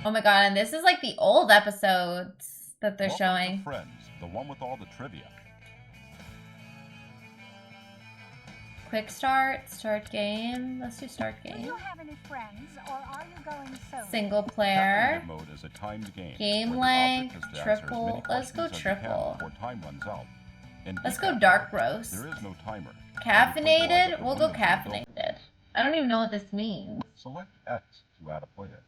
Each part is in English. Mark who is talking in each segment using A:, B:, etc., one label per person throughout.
A: Oh my god, and this is like the old episodes that they're
B: Welcome
A: showing.
B: to Friends, the one with all the trivia.
A: Quick start, start game. Let's do start game.
C: Do you have any friends, or are you going solo?
A: Single player.
B: Caffeinated mode is a timed game.
A: Game
B: where the
A: length,
B: object is to answer as
A: triple.
B: many
A: Let's go
B: questions as you can
A: triple.
B: before time runs out. In
A: Let's go
B: decaf
A: dark
B: mode,
A: roast.
B: There is no timer.
A: Caffeinated? We'll go caffeinated. I don't even know what this means.
B: Select X to add a player.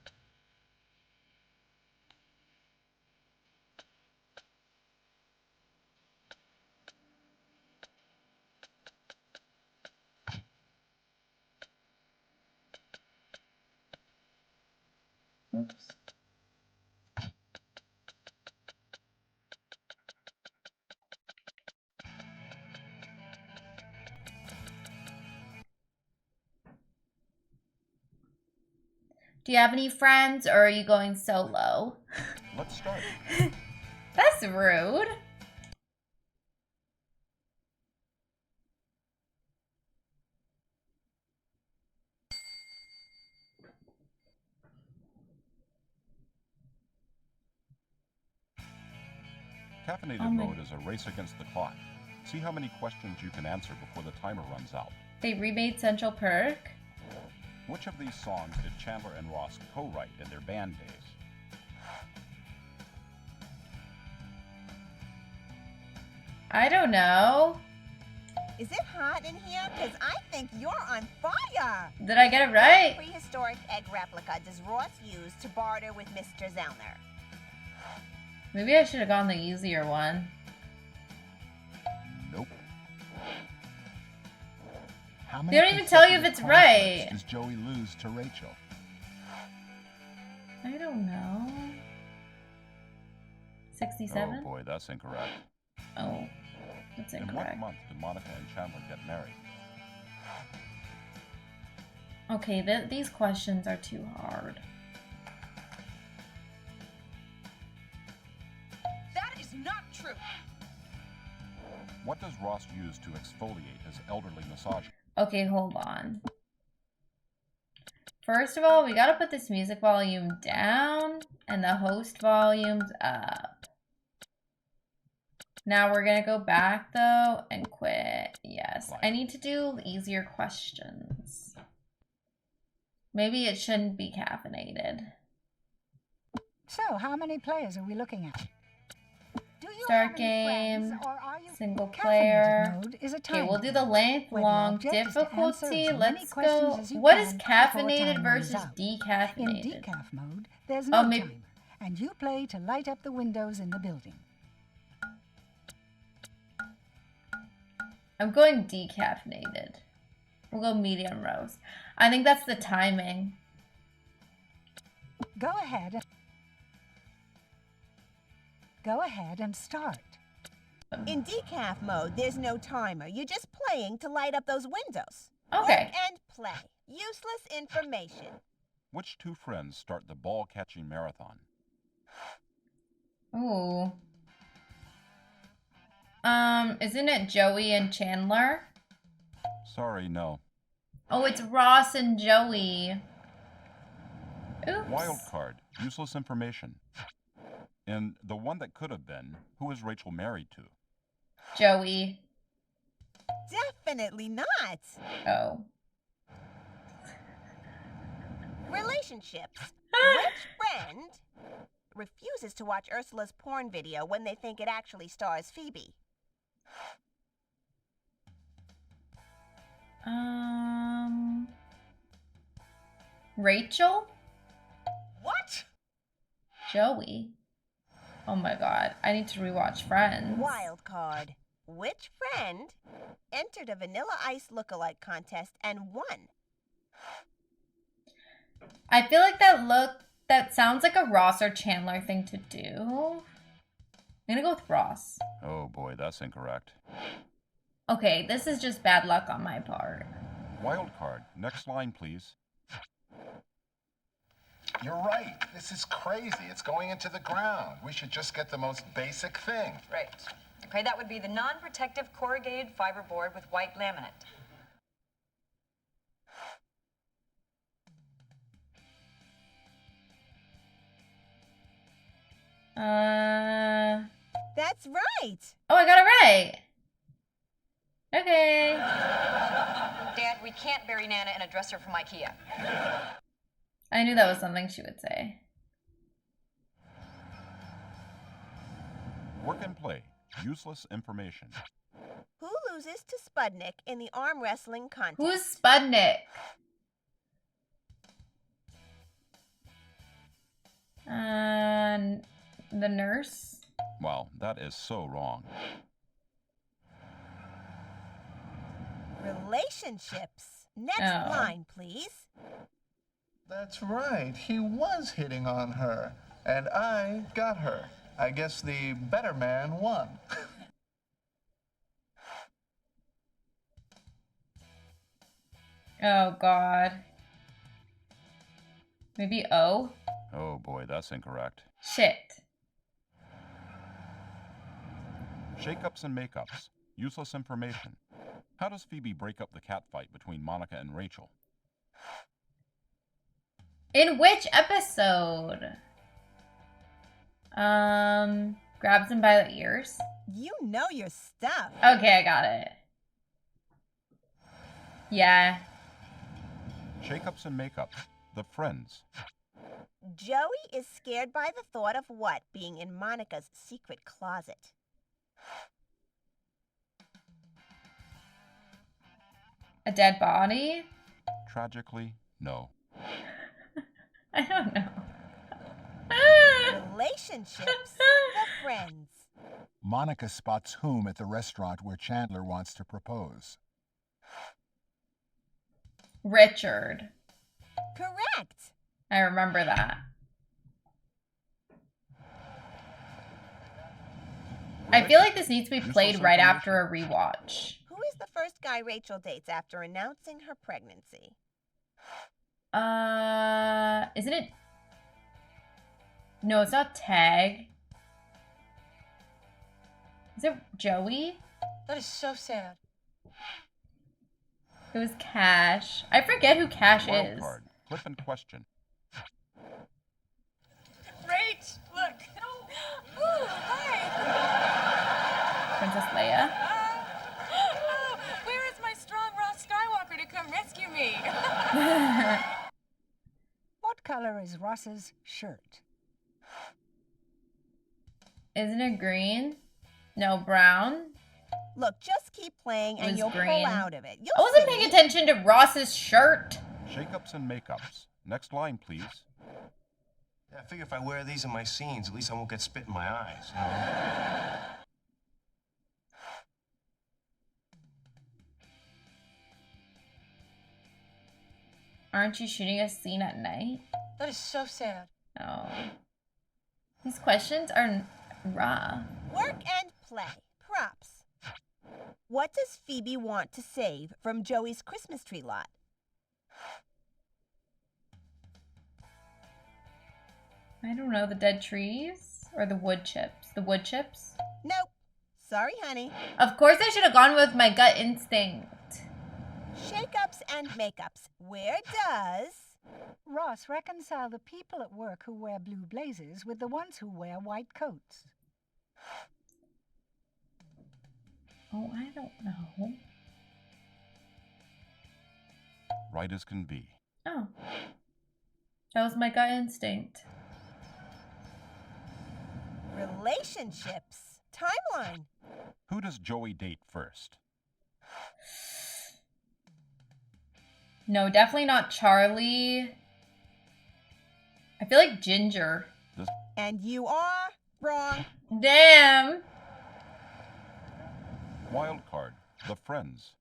A: Oops. Do you have any friends, or are you going solo?
B: Let's start.
A: That's rude.
B: Caffeinated mode is a race against the clock. See how many questions you can answer before the timer runs out.
A: They remade Central Perk?
B: Which of these songs did Chandler and Ross co-write in their band days?
A: I don't know.
D: Is it hot in here? Because I think you're on fire.
A: Did I get it right?
D: What prehistoric egg replica does Ross use to barter with Mr. Zellner?
A: Maybe I should have gone the easier one.
B: Nope.
E: How
A: They don't even tell you if it's right.
E: Does Joey lose to Rachel?
A: I don't know. 67?
B: Oh boy, that's incorrect.
A: Oh, that's
B: In what
A: incorrect.
B: month did Monica and Chandler get married?
A: Okay, these questions are too hard.
D: That is not true.
B: What does Ross use to exfoliate his elderly massage?
A: Okay, hold on. First of all, we gotta put this music volume down and the host volumes up. Now we're gonna go back though and quit. Yes, I need to do easier questions. Maybe it shouldn't be caffeinated.
C: So, how many players are we looking at?
D: Do you
A: Start
D: have any
A: game,
D: friends, or are you...
A: single
C: Caffeinated
A: player.
C: mode is a
A: Okay,
C: time
A: we'll do the length,
C: where the
A: long,
C: object is to answer
A: difficulty.
C: as many
A: Let's
C: questions
A: go.
C: as you
A: What is
C: can before time
A: caffeinated
C: runs
A: versus
C: out. In
A: decaffeinated?
C: decaf mode, there's
A: Oh,
C: no
A: maybe-
C: timer, and you play to light up the windows in the building.
A: I'm going decaffeinated. We'll go medium roast. I think that's the timing.
C: Go ahead and start.
D: In decaf mode, there's no timer. You're just playing to light up those windows.
A: Okay.
D: Work and play. Useless information.
B: Which two friends start the ball-catching marathon?
A: Ooh. Isn't it Joey and Chandler?
B: Sorry, no.
A: Oh, it's Ross and Joey. Oops.
B: Wild card. Useless information. In the one that could have been, who is Rachel married to?
A: Joey.
D: Definitely not.
A: Oh.
D: Relationships. Which friend refuses to watch Ursula's porn video when they think it actually stars Phoebe?
A: Rachel?
D: What?
A: Joey. Oh my god, I need to rewatch Friends.
D: Wild card. Which friend entered a Vanilla Ice lookalike contest and won?
A: I feel like that sounds like a Ross or Chandler thing to do. I'm gonna go with Ross.
B: Oh boy, that's incorrect.
A: Okay, this is just bad luck on my part.
B: Wild card. Next line, please.
E: You're right. This is crazy. It's going into the ground. We should just get the most basic thing.
F: Right. Okay, that would be the non-protective corrugated fiber board with white laminate.
D: That's right.
A: Oh, I got it right. Okay.
F: Dad, we can't bury Nana in a dresser from IKEA.
A: I knew that was something she would say.
B: Work and play. Useless information.
D: Who loses to Spudnik in the arm wrestling contest?
A: Who's Spudnik? The nurse?
B: Wow, that is so wrong.
D: Relationships. Next
A: Oh.
D: line, please.
G: That's right. He was hitting on her, and I got her. I guess the better man won.
A: Oh, God. Maybe O?
B: Oh boy, that's incorrect.
A: Shit.
B: Shake-ups and make-ups. Useless information. How does Phoebe break up the cat fight between Monica and Rachel?
A: In which episode? Grabs him by the ears.
D: You know your stuff.
A: Okay, I got it. Yeah.
B: Shake-ups and make-ups. The friends.
D: Joey is scared by the thought of what being in Monica's secret closet?
A: A dead body?
B: Tragically, no.
A: I don't know.
D: Relationships. The friends.
E: Monica spots whom at the restaurant where Chandler wants to propose.
A: Richard.
D: Correct.
A: I remember that. I feel like this needs to be played right after a rewatch.
D: Who is the first guy Rachel dates after announcing her pregnancy?
A: Isn't it? No, it's not Tag. Is it Joey?
F: That is so sad.
A: It was Cash. I forget who Cash
B: Wild
A: is.
B: card. Clip and question.
F: Rach, look. Ooh, hi.
A: Princess Leia.
F: Where is my strong Ross Skywalker to come rescue me?
C: What color is Ross's shirt?
A: Isn't it green? No, brown?
D: Look, just keep playing
A: It
D: and
A: was
D: you'll
A: green.
D: pull out of it. You'll
A: I wasn't
D: see.
A: paying attention to Ross's shirt.
B: Shake-ups and make-ups. Next line, please.
H: Yeah, I figure if I wear these in my scenes, at least I won't get spit in my eyes. You know?
A: Aren't you shooting a scene at night?
F: That is so sad.
A: Oh. These questions are raw.
D: Work and play. Props. What does Phoebe want to save from Joey's Christmas tree lot?
A: I don't know, the dead trees? Or the wood chips? The wood chips?
D: Nope. Sorry, honey.
A: Of course I should have gone with my gut instinct.
D: Shake-ups and makeups. Where does...
C: Ross, reconcile the people at work who wear blue blazers with the ones who wear white coats.
A: Oh, I don't know.
B: Right as can be.
A: Oh. That was my gut instinct.
D: Relationships. Timeline.
B: Who does Joey date first?
A: No, definitely not Charlie. I feel like Ginger.
D: And you are wrong.
A: Damn.
B: Wild card. The friends.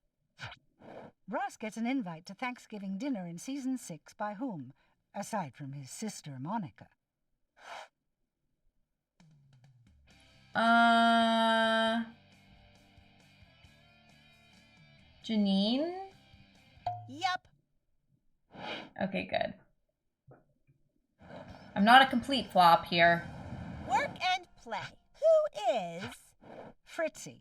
C: Ross gets an invite to Thanksgiving dinner in season 6 by whom? Aside from his sister Monica.
A: Janine?
D: Yep.
A: Okay, good. I'm not a complete flop here.
D: Work and play. Who is...
C: Fritzy.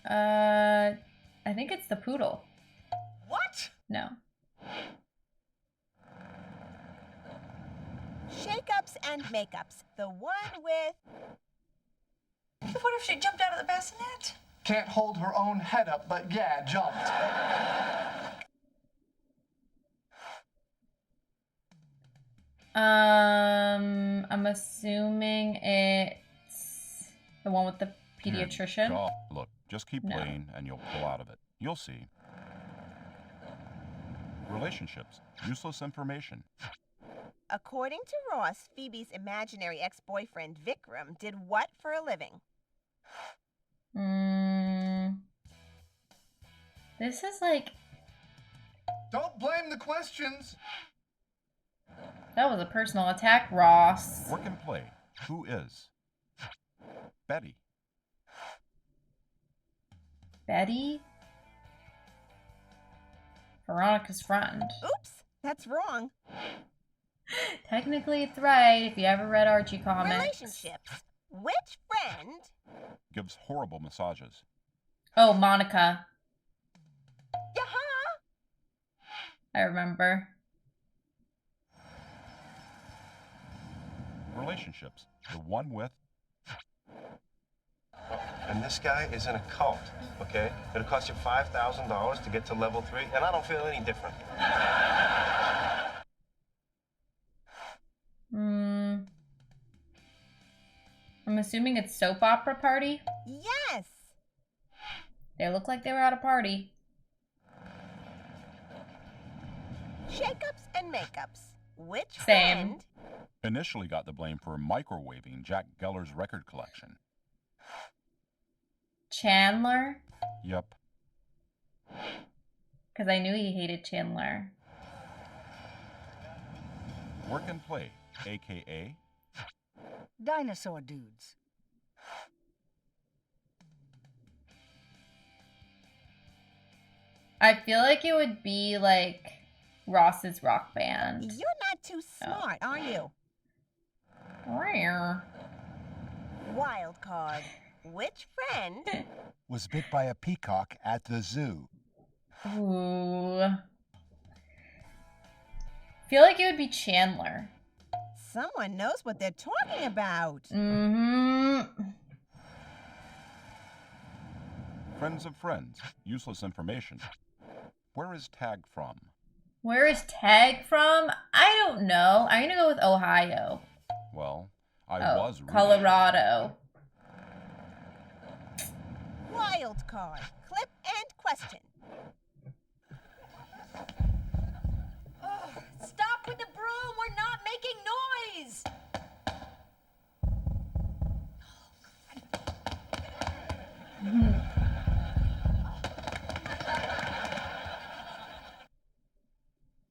A: I think it's the poodle.
D: What?
A: No.
D: and makeups. The one with...
F: What if she jumped out of the bassinet?
G: Can't hold her own head up, but yeah, jumped.
A: I'm assuming it's the one with the pediatrician.
B: God, look, just keep
A: No.
B: playing and you'll pull out of it. You'll see. Relationships. Useless information.
D: According to Ross, Phoebe's imaginary ex-boyfriend, Vikram, did what for a living?
A: This is like...
G: Don't blame the questions.
A: That was a personal attack, Ross.
B: Work and play. Who is? Betty.
A: Betty? Veronica's friend.
D: Oops, that's wrong.
A: Technically, it's right if you ever read Archie comics.
D: Relationships. Which friend?
B: Gives horrible massages.
A: Oh, Monica.
D: Yaha!
A: I remember.
B: Relationships. The one with...
H: And this guy is in a cult, okay? It'll cost you $5,000 to get to level 3, and I don't feel any different.
A: I'm assuming it's soap opera party.
D: Yes!
A: They look like they were at a party.
D: Shakeups and makeups. Which
A: Same.
D: friend?
B: Initially got the blame for microwaving Jack Geller's record collection.
A: Chandler?
B: Yep.
A: Because I knew he hated Chandler.
B: Work and play. AKA...
C: Dinosaur dudes.
A: I feel like it would be like Ross's rock band.
D: You're not too smart, are you?
A: Rare.
D: Wild card. Which friend?
I: Was bit by a peacock at the zoo.
A: Ooh. Feel like it would be Chandler.
D: Someone knows what they're talking about.
B: Friends of friends. Useless information. Where is Tag from?
A: Where is Tag from? I don't know. I'm gonna go with Ohio.
B: Well, I was really
A: Colorado.
D: Wild card. Clip and question.
F: Stop with the broom! We're not making noise!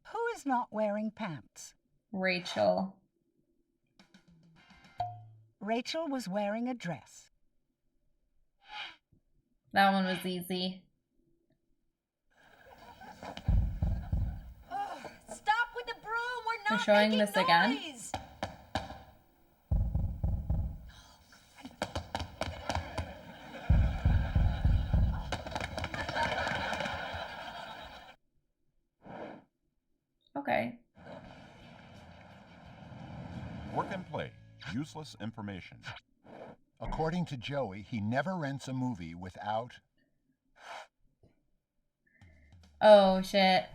C: Who is not wearing pants?
A: Rachel.
C: Rachel was wearing a dress.
A: That one was easy.
F: Stop with the broom! We're
A: They're
F: not
A: showing
F: making
A: this again?
F: noise!
A: Okay.
B: Work and play. Useless information.
I: According to Joey, he never rents a movie without...
A: Oh, shit.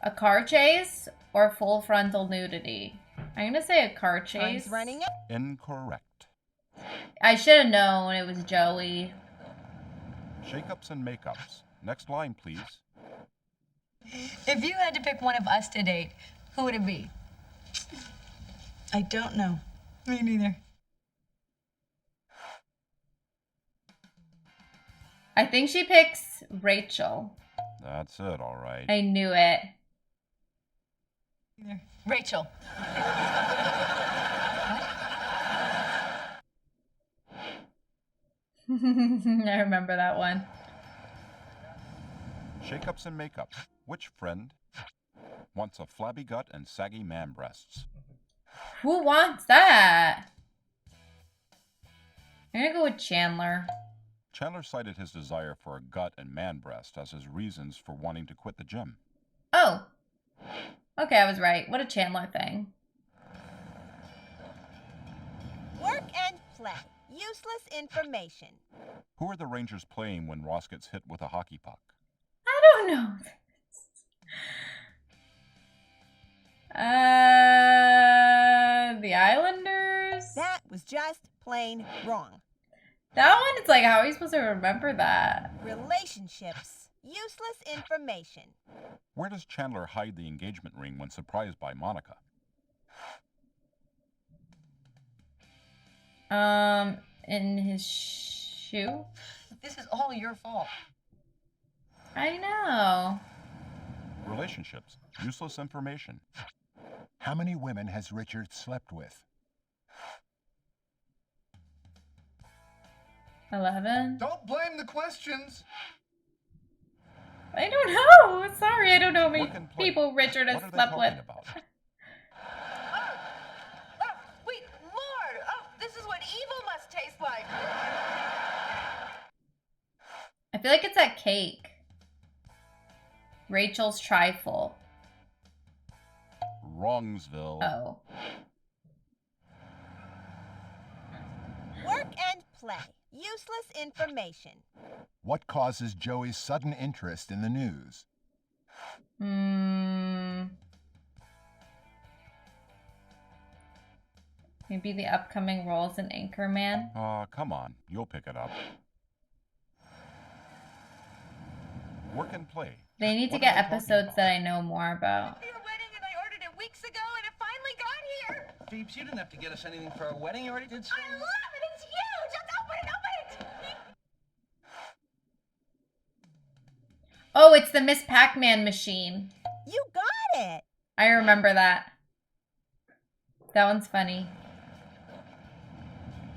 A: A car chase or full frontal nudity? I'm gonna say a car chase.
D: Time's running out.
B: Incorrect.
A: I should have known it was Joey.
B: Shakeups and makeups. Next line, please.
F: If you had to pick one of us to date, who would it be? I don't know. Me neither.
A: I think she picks Rachel.
B: That's it, all right.
A: I knew it.
F: Rachel.
A: I remember that one.
B: Shakeups and makeups. Which friend wants a flabby gut and saggy man breasts?
A: Who wants that? I'm gonna go with Chandler.
B: Chandler cited his desire for a gut and man breast as his reasons for wanting to quit the gym.
A: Oh. Okay, I was right. What a Chandler thing.
D: play. Useless information.
B: Who are the Rangers playing when Ross gets hit with a hockey puck?
A: I don't know. The Islanders?
D: That was just plain wrong.
A: That one, it's like, how are you supposed to remember that?
D: Relationships. Useless information.
B: Where does Chandler hide the engagement ring when surprised by Monica?
A: In his shoe?
F: This is all your fault.
A: I know.
B: Relationships. Useless information.
I: How many women has Richard slept with?
A: 11?
G: Don't blame the questions.
A: I don't know. Sorry, I don't know how many
B: Work and play.
A: people Richard has
B: What are they
A: slept with.
B: talking about?
F: Wait, Lord! Oh, this is what evil must taste like.
A: I feel like it's that cake. Rachel's trifle.
B: Wrongsville.
A: Oh.
D: Work and play. Useless information.
I: What causes Joey's sudden interest in the news?
A: Maybe the upcoming roles in Anchorman.
B: Come on. You'll pick it up. Work and play.
A: They need to
B: What
A: get
B: are they talking
A: episodes
B: about?
A: that I know more about.
F: Your wedding, and I ordered it weeks ago, and it finally got here.
J: Phoebes, you didn't have to get us anything for our wedding. You already did so.
F: I love it. It's huge. Just open it.
A: Oh, it's the Miss Pac-Man machine.
D: You got it.
A: I remember that. That one's funny.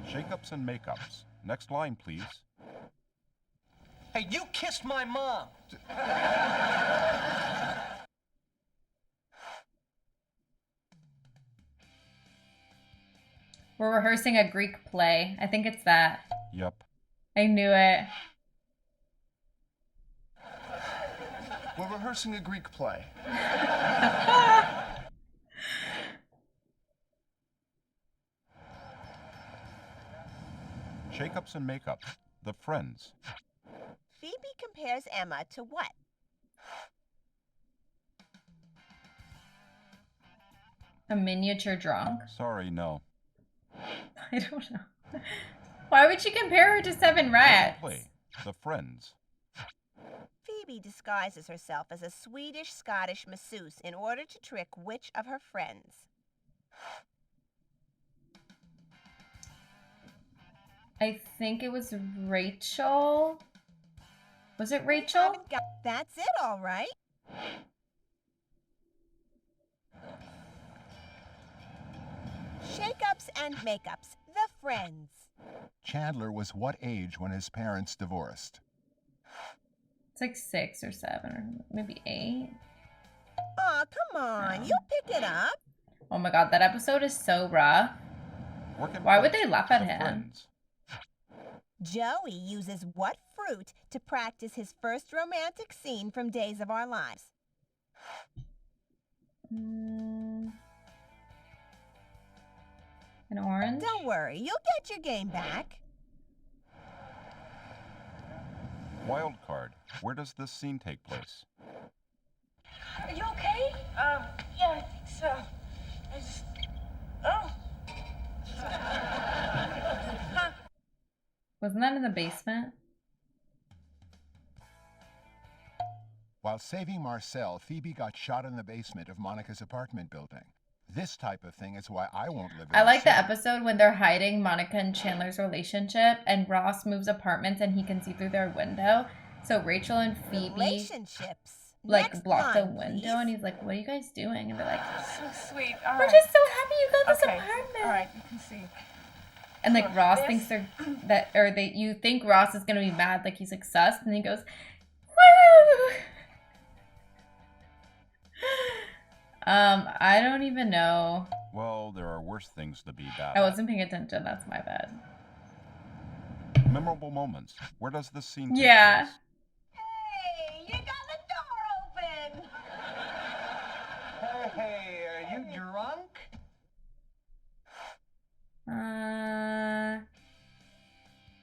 B: Shakeups and makeups. Next line, please.
J: Hey, you kissed my mom.
A: We're rehearsing a Greek play. I think it's that.
B: Yep.
A: I knew it.
G: We're rehearsing a Greek play.
B: Shakeups and makeups. The Friends.
D: Phoebe compares Emma to what?
A: A miniature drunk.
B: Sorry, no.
A: I don't know. Why would she compare her to Seven Rats?
B: Play. The Friends.
D: Phoebe disguises herself as a Swedish-Scottish masseuse in order to trick which of her friends?
A: I think it was Rachel. Was it Rachel?
D: That's it, all right. Shakeups and makeups. The Friends.
I: Chandler was what age when his parents divorced?
A: It's like 6 or 7 or maybe 8.
D: Aw, come on. You pick it up.
A: Oh my god, that episode is so rough. Why would they laugh at him?
D: Joey uses what fruit to practice his first romantic scene from Days of Our Lives?
A: An orange?
D: Don't worry, you'll get your game back.
B: Wild card. Where does this scene take place?
F: Are you okay? Yeah, I think so. I just... Oh.
A: Wasn't that in the basement?
I: While saving Marcel, Phoebe got shot in the basement of Monica's apartment building. This type of thing is why I won't live in
A: I like the
I: city.
A: episode when they're hiding Monica and Chandler's relationship and Ross moves apartments and he can see through their window. So Rachel and Phoebe
D: Relationships.
A: like
D: Next
A: block the
D: line,
A: window
D: please.
A: and he's like, what are you guys doing? And they're like,
F: So sweet. All
A: we're
F: right.
A: just so happy you got this
F: Okay.
A: apartment.
F: All right, you can see.
A: And like Ross
F: This-
A: thinks they're that, or they, you think Ross is gonna be mad, like he's like sus, and he goes, woo! I don't even know.
B: Well, there are worse things to be bad
A: I
B: at.
A: wasn't paying attention. That's my bad.
B: Memorable moments. Where does this scene take
A: Yeah.
B: place?
D: Hey, you got the door open.
J: Hey, are you drunk?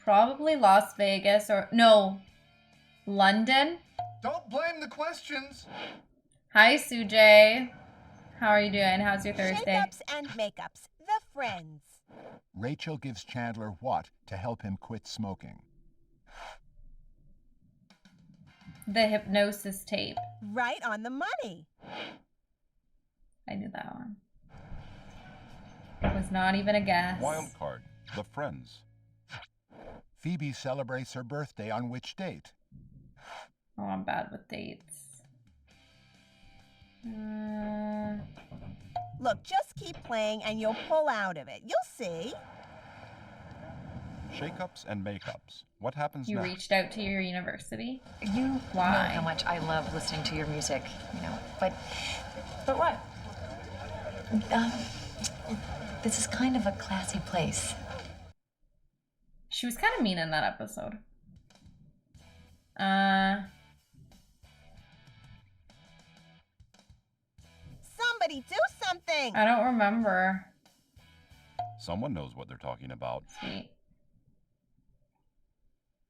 A: Probably Las Vegas or no, London.
G: Don't blame the questions.
A: Hi, Sujay. How are you doing? How's your Thursday?
D: Shake-ups and makeups. The friends.
I: Rachel gives Chandler what to help him quit smoking?
A: The hypnosis tape.
D: Right on the money.
A: I knew that one. It was not even a guess.
B: Wild card. The friends.
I: Phoebe celebrates her birthday on which date?
A: Oh, I'm bad with dates.
D: Look, just keep playing and you'll pull out of it. You'll see.
B: Shake-ups and make-ups. What happens
A: You
B: next?
A: reached out to your university?
F: You
A: Why?
F: know how much I love listening to your music, you know. But what? This is kind of a classy place.
A: She was kind of mean in that episode.
D: Somebody do something.
A: I don't remember.
B: Someone knows what they're talking about.
A: Sweet.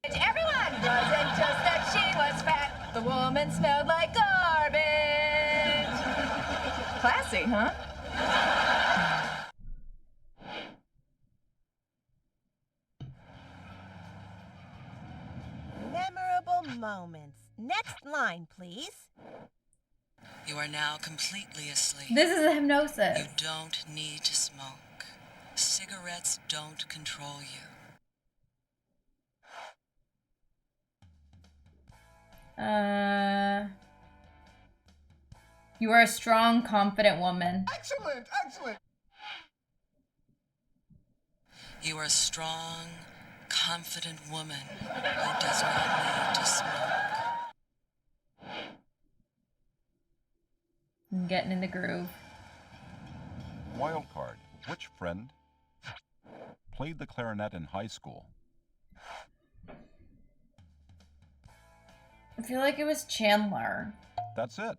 F: Everyone wasn't just that she was fat. The woman smelled like garbage. Classy, huh?
D: Memorable moments. Next line, please.
K: You are now completely asleep.
A: This is a hypnosis.
K: You don't need to smoke. Cigarettes don't control you.
A: You are a strong, confident woman.
G: Excellent, excellent.
K: You are a strong, confident woman who does not need to smoke.
A: I'm getting in the groove.
B: Wild card. Which friend played the clarinet in high school?
A: I feel like it was Chandler.
B: That's it.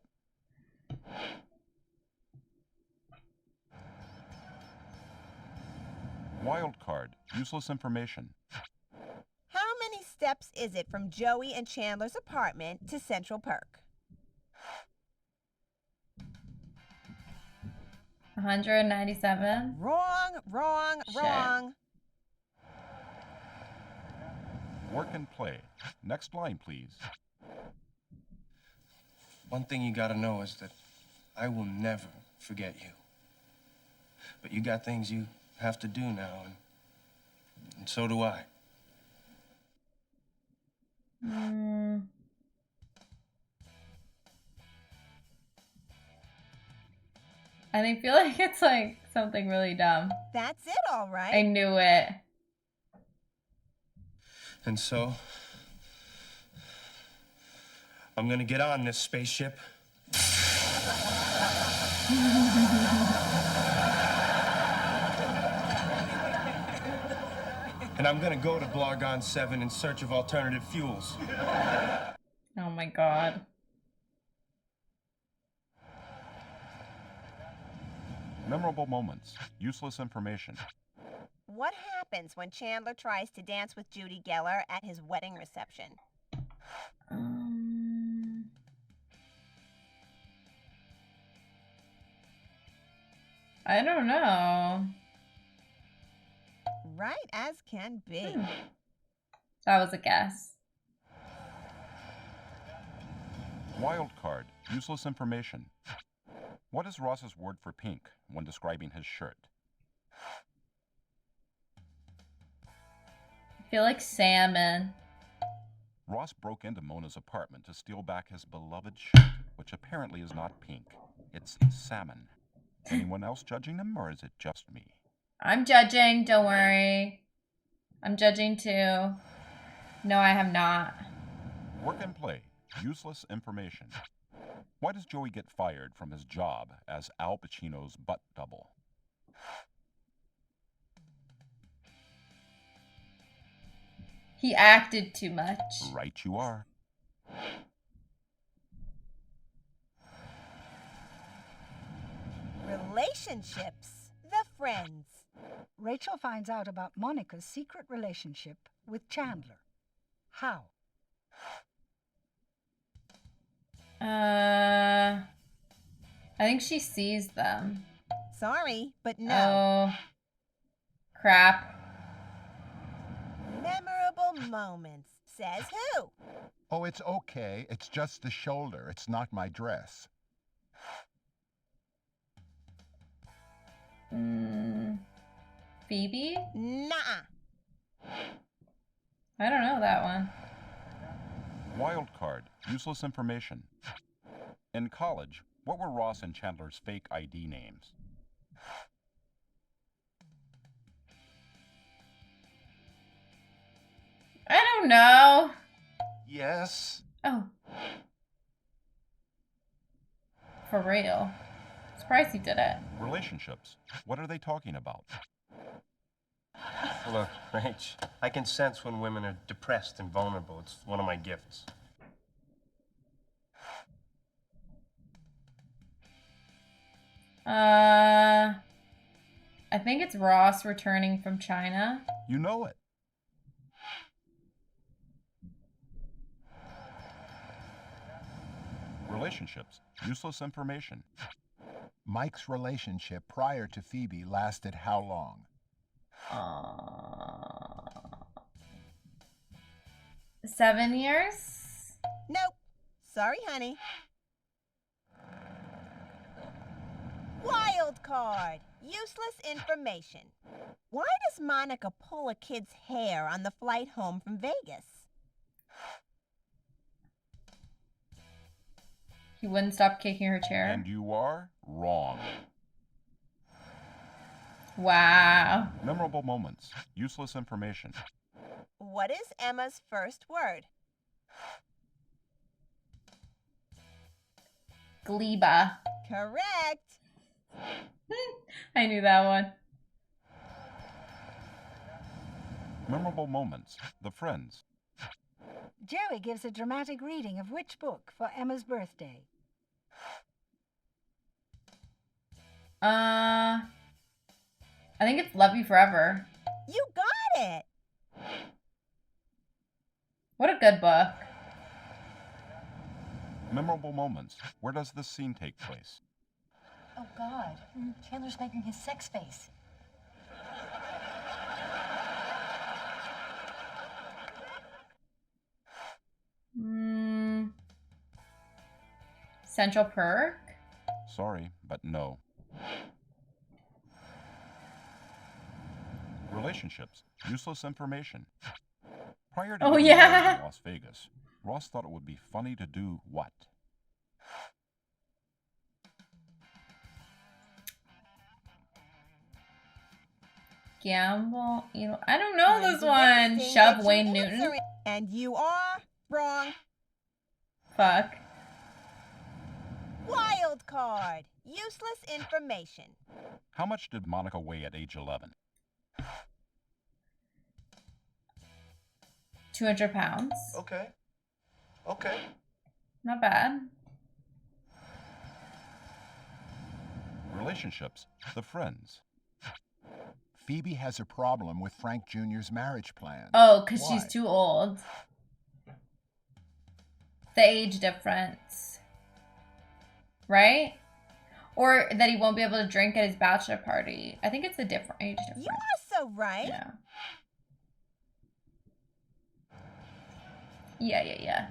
B: Wild card. Useless information.
D: How many steps is it from Joey and Chandler's apartment to Central Perk?
A: 197.
D: Wrong.
A: Shit.
B: Work and play. Next line, please.
J: One thing you gotta know is that I will never forget you. But you got things you have to do now, and so do I.
A: I feel like it's like something really dumb.
D: That's it, all right.
A: I knew it.
J: And so, I'm gonna get on this spaceship. And I'm gonna go to Blargon 7 in search of alternative fuels.
A: Oh my god.
B: Memorable moments. Useless information.
D: What happens when Chandler tries to dance with Judy Geller at his wedding reception?
A: I don't know.
D: Right as can be.
A: That was a guess.
B: Wild card. Useless information. What is Ross's word for pink when describing his shirt?
A: I feel like salmon.
B: Ross broke into Mona's apartment to steal back his beloved shirt, which apparently is not pink. It's salmon. Anyone else judging him, or is it just me?
A: I'm judging, don't worry. I'm judging too. No, I have not.
B: Work and play. Useless information. Why does Joey get fired from his job as Al Pacino's butt double?
A: He acted too much.
B: Right you are.
D: Relationships. The friends.
C: Rachel finds out about Monica's secret relationship with Chandler. How?
A: I think she sees them.
D: Sorry, but no.
A: Oh. Crap.
D: Memorable moments. Says who?
I: Oh, it's okay. It's just the shoulder. It's not my dress.
A: Phoebe?
D: Nuh-uh.
A: I don't know that one.
B: Wild card. Useless information. In college, what were Ross and Chandler's fake ID names?
A: I don't know.
H: Yes.
A: Oh. For real. Surprised he did it.
B: Relationships. What are they talking about?
H: Look, Rach, I can sense when women are depressed and vulnerable. It's one of my gifts.
A: I think it's Ross returning from China.
B: You know it. Relationships. Useless information.
I: Mike's relationship prior to Phoebe lasted how long?
A: 7 years?
D: Nope. Sorry, honey. Wild card. Useless information. Why does Monica pull a kid's hair on the flight home from Vegas?
A: He wouldn't stop kicking her chair.
B: And you are wrong.
A: Wow.
B: Memorable moments. Useless information.
D: What is Emma's first word?
A: Gleba.
D: Correct.
A: I knew that one.
B: Memorable moments. The Friends.
C: Joey gives a dramatic reading of which book for Emma's birthday?
A: I think it's Love You Forever.
D: You got it.
A: What a good book.
B: Memorable moments. Where does this scene take place?
F: Oh, God. Chandler's making his sex face.
A: Central Perk?
B: Sorry, but no. Relationships. Useless information. Prior to
A: Oh,
B: getting
A: yeah.
B: married in Las Vegas, Ross thought it would be funny to do what?
A: Gamble? You know, I don't know this one.
D: Interesting
A: Shove
D: that
A: Wayne
D: you
A: Newton?
D: answer it. And you are wrong.
A: Fuck.
D: Wild card. Useless information.
B: How much did Monica weigh at age 11?
A: 200 pounds.
H: Okay. Okay.
A: Not bad.
B: Relationships. The Friends.
I: Phoebe has a problem with Frank Jr.'s marriage plan.
A: Oh, because
I: Why?
A: she's too old. The age difference. Right? Or that he won't be able to drink at his bachelor party. I think it's a different age difference.
D: You are so right.
A: Yeah. Yeah.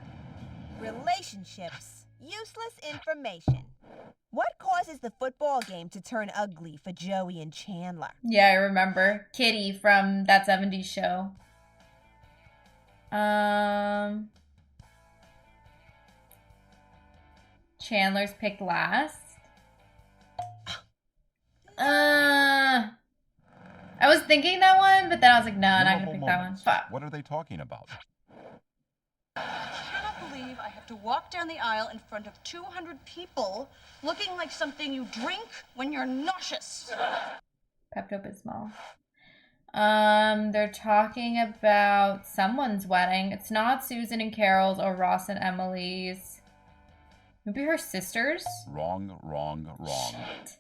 D: Relationships. Useless information. What causes the football game to turn ugly for Joey and Chandler?
A: Yeah, I remember. Kitty from That 70s Show. Chandler's picked last. I was thinking that one, but then I was like, no, I'm not gonna
B: Memorable
A: pick that one.
B: moments.
A: Fuck.
B: What are they talking about?
L: I cannot believe I have to walk down the aisle in front of 200 people looking like something you drink when you're nauseous.
A: Pepto-Bismol. They're talking about someone's wedding. It's not Susan and Carol's or Ross and Emily's. Maybe her sisters?
B: Wrong.
A: Shit.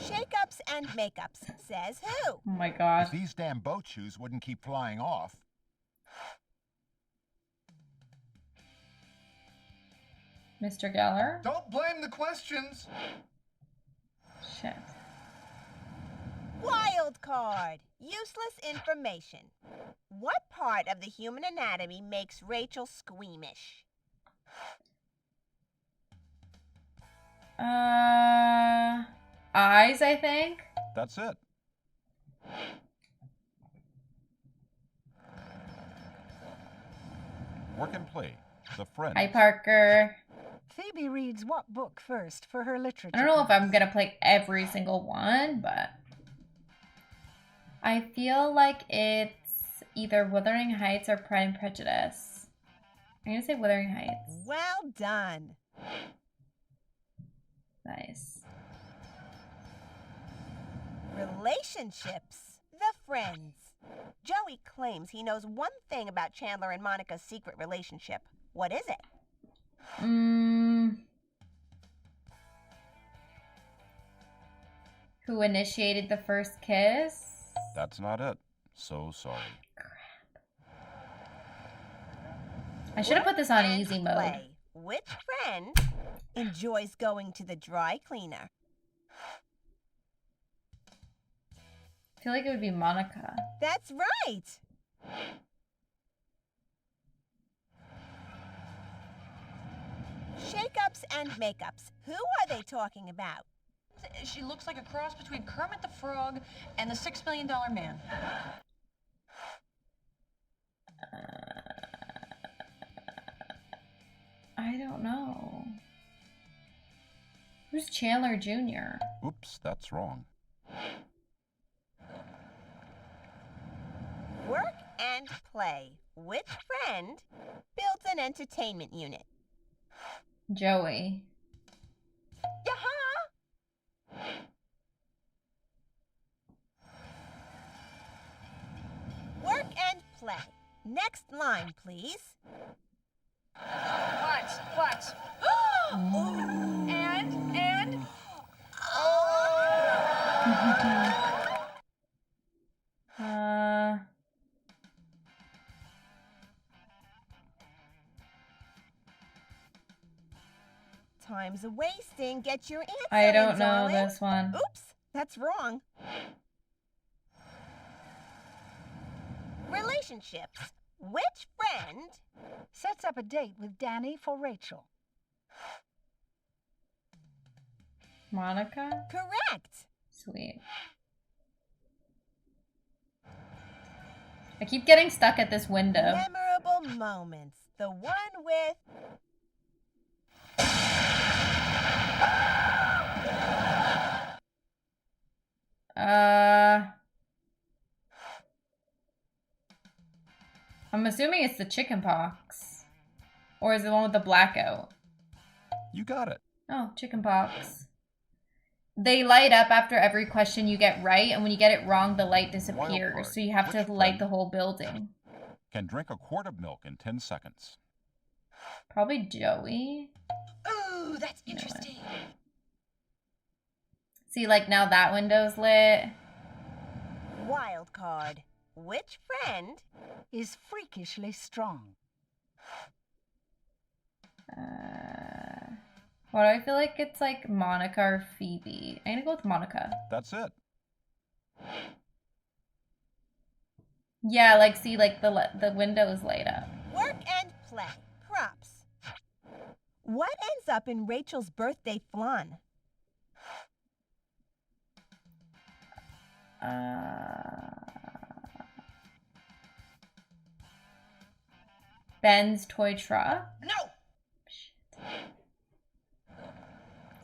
D: Shake and Makeups says who?
A: Oh my god.
I: If these damn boat shoes wouldn't keep flying off.
A: Mr. Geller?
G: Don't blame the questions.
A: Shit.
D: Wild card. Useless information. What part of the human anatomy makes Rachel squeamish?
A: Eyes, I think.
B: That's it. Work and play. The Friends.
A: Hi, Parker.
C: Phoebe reads what book first for her literature?
A: I don't know if I'm gonna play every single one, but I feel like it's either Wuthering Heights or Pride and Prejudice. I'm gonna say Wuthering Heights.
D: Well done.
A: Nice.
D: Relationships. The Friends. Joey claims he knows one thing about Chandler and Monica's secret relationship. What is it?
A: Who initiated the first kiss?
B: That's not it. So sorry.
A: I should have put this on
D: And
A: easy mode.
D: play. Which friend enjoys going to the dry cleaner?
A: I feel like it would be Monica.
D: That's right. Shake-ups and makeups. Who are they talking about?
L: She looks like a cross between Kermit the Frog and the $6 Million Man.
A: I don't know. Who's Chandler Jr.?
B: Oops, that's wrong.
D: Work and play. Which friend builds an entertainment unit?
A: Joey.
D: Yaha! Work and play. Next line, please.
L: What? And?
D: Time's a wasting. Get your answer
A: I don't
D: in,
A: know
D: darling.
A: this one.
D: Oops, that's wrong. Relationships. Which friend
C: Sets up a date with Danny for Rachel.
A: Monica?
D: Correct.
A: Sweet. I keep getting stuck at this window.
D: Memorable moments. The one with...
A: I'm assuming it's the chicken pox. Or is it the one with the blackout?
B: You got it.
A: Oh, chicken pox. They light up after every question you get right, and when you get it wrong, the light disappears. So you have to light the whole building.
B: Can drink a quart of milk in 10 seconds.
A: Probably Joey.
F: Ooh, that's interesting.
A: See, like now that window's lit.
D: Wild card. Which friend
C: is freakishly strong?
A: Why do I feel like it's like Monica or Phoebe? I'm gonna go with Monica.
B: That's it.
A: Yeah, like see, like the window is light up.
D: Work and play. Props. What ends up in Rachel's birthday flan?
A: Ben's toy truck.
F: No.
A: Shit.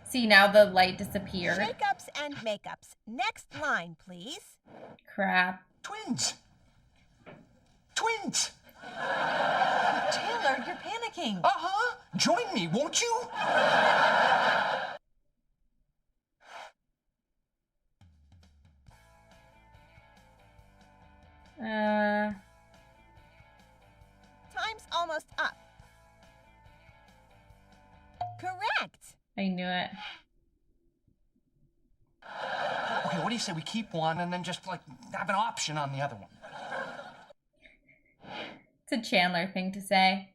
A: See, now the light disappeared.
D: Shake-ups and makeups. Next line, please.
A: Crap.
J: Twins!
F: Taylor, you're panicking.
J: Uh-huh. Join me, won't you?
D: Time's almost up. Correct.
A: I knew it.
M: Hey, what do you say we keep one and then just, like, have an option on the other one?
A: It's a Chandler thing to say.